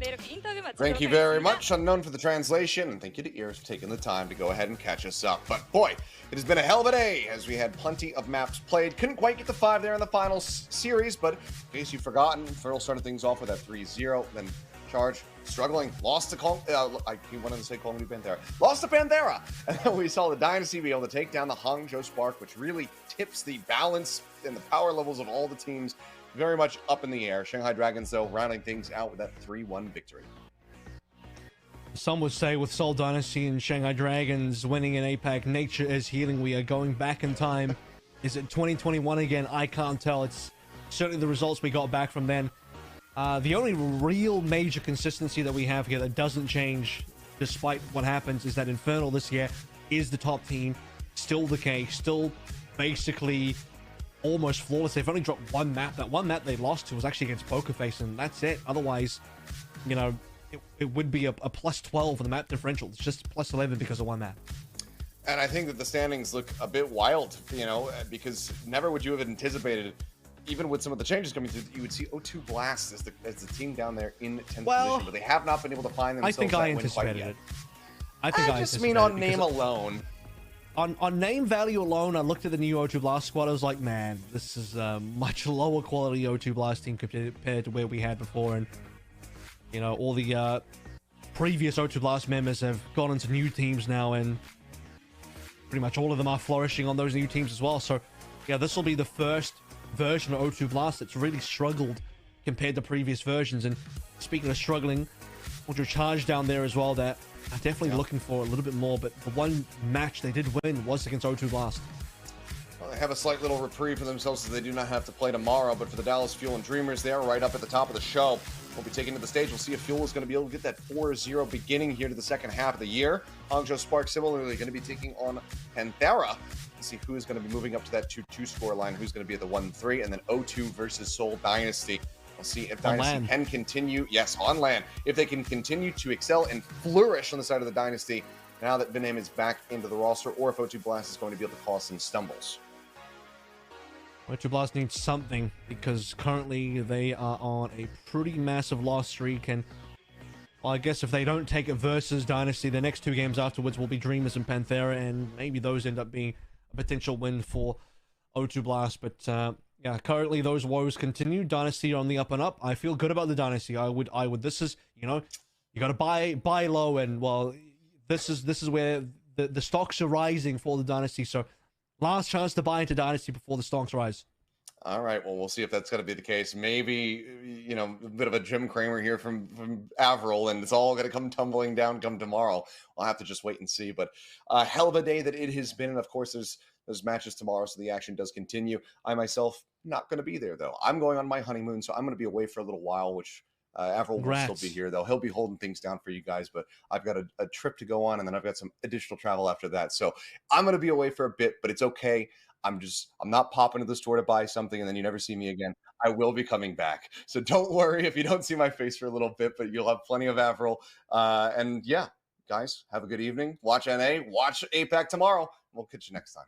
네, 이렇게 인터뷰 마치도록 Thank you very 하겠습니다. much, Unknown, for the translation, and thank you to Ears for taking the time to go ahead and catch us up. But boy, it has been a hell of a day as we had plenty of maps played. Couldn't quite get the 5 there in the final series, but in case you've forgotten, Ferrell started things off with that 3-0, then Charge struggling, lost to I wanted to say Kong Panthera, lost to Panthera, and then we saw the Dynasty be able to take down the Hangzhou Spark, which really tips the balance and the power levels of all the teams very much up in the air. Shanghai Dragons, though, rounding things out with that 3-1 victory. Some would say with Seoul Dynasty and Shanghai Dragons winning in APAC, nature is healing. We are going back in time. Is it 2021 again? I can't tell. It's certainly the results we got back from then. The only real major consistency that we have here that doesn't change despite what happens is that Infernal this year is the top team. Still the case. Still basically almost flawless. They've only dropped one map. That one map they lost to was actually against Pokerface, and that's it. Otherwise, you know, it would be a plus 12 for the map differential. It's just plus 11 because of one map. And I think that the standings look a bit wild, you know, because never would you have anticipated, even with some of the changes coming through, you would see O2 Blast as the team down there in 10th position, but they have not been able to find themselves. I think I anticipated it. I just mean on name alone. On name value alone, I looked at the new O2 Blast squad. I was like, man, this is a much lower quality O2 Blast team compared to where we had before. And, you know, all the previous O2 Blast members have gone into new teams now, and pretty much all of them are flourishing on those new teams as well. So, yeah, this will be the first version of O2 Blast that's really struggled compared to previous versions. And speaking of struggling, Ultra Charge down there as well, that I'm definitely looking for a little bit more, but the one match they did win was against O2 Blast. Well, they have a slight little reprieve for themselves, so they do not have to play tomorrow, but for the Dallas Fuel and Dreamers, they are right up at the top of the show. We'll be taking to the stage. We'll see if Fuel is going to be able to get that 4-0 beginning here to the second half of the year. Hangzhou Spark similarly going to be taking on Panthera. Let's see who is going to be moving up to that 2-2 score line, who's going to be at the 1-3, and then O2 versus Seoul Dynasty. We'll see if Dynasty can continue, yes, on land, if they can continue to excel and flourish on the side of the Dynasty now that Vinim is back into the roster, or if O2 Blast is going to be able to cause some stumbles. O2 Blast needs something, because currently they are on a pretty massive loss streak, and well, I guess if they don't take it versus Dynasty, the next two games afterwards will be Dreamers and Panthera, and maybe those end up being a potential win for O2 Blast. But yeah, currently those woes continue. Dynasty on the up and up. I feel good about the Dynasty. I would. This is, you know, you got to buy low, and well, this is where the stocks are rising for the Dynasty. So last chance to buy into Dynasty before the stocks rise. All right, well, we'll see if that's going to be the case. Maybe, you know, a bit of a Jim Cramer here from Avril, and it's all going to come tumbling down come tomorrow. I'll have to just wait and see. But a hell of a day that it has been, and of course, there's matches tomorrow, so the action does continue. I myself not going to be there, though. I'm going on my honeymoon, so I'm going to be away for a little while, which Avril will still be here, though. He'll be holding things down for you guys, but I've got a trip to go on, and then I've got some additional travel after that. So I'm going to be away for a bit, but it's okay. I'm not popping to the store to buy something and then you never see me again. I will be coming back. So don't worry if you don't see my face for a little bit, but you'll have plenty of Avril. And yeah, guys, have a good evening. Watch NA, watch APAC tomorrow. We'll catch you next time.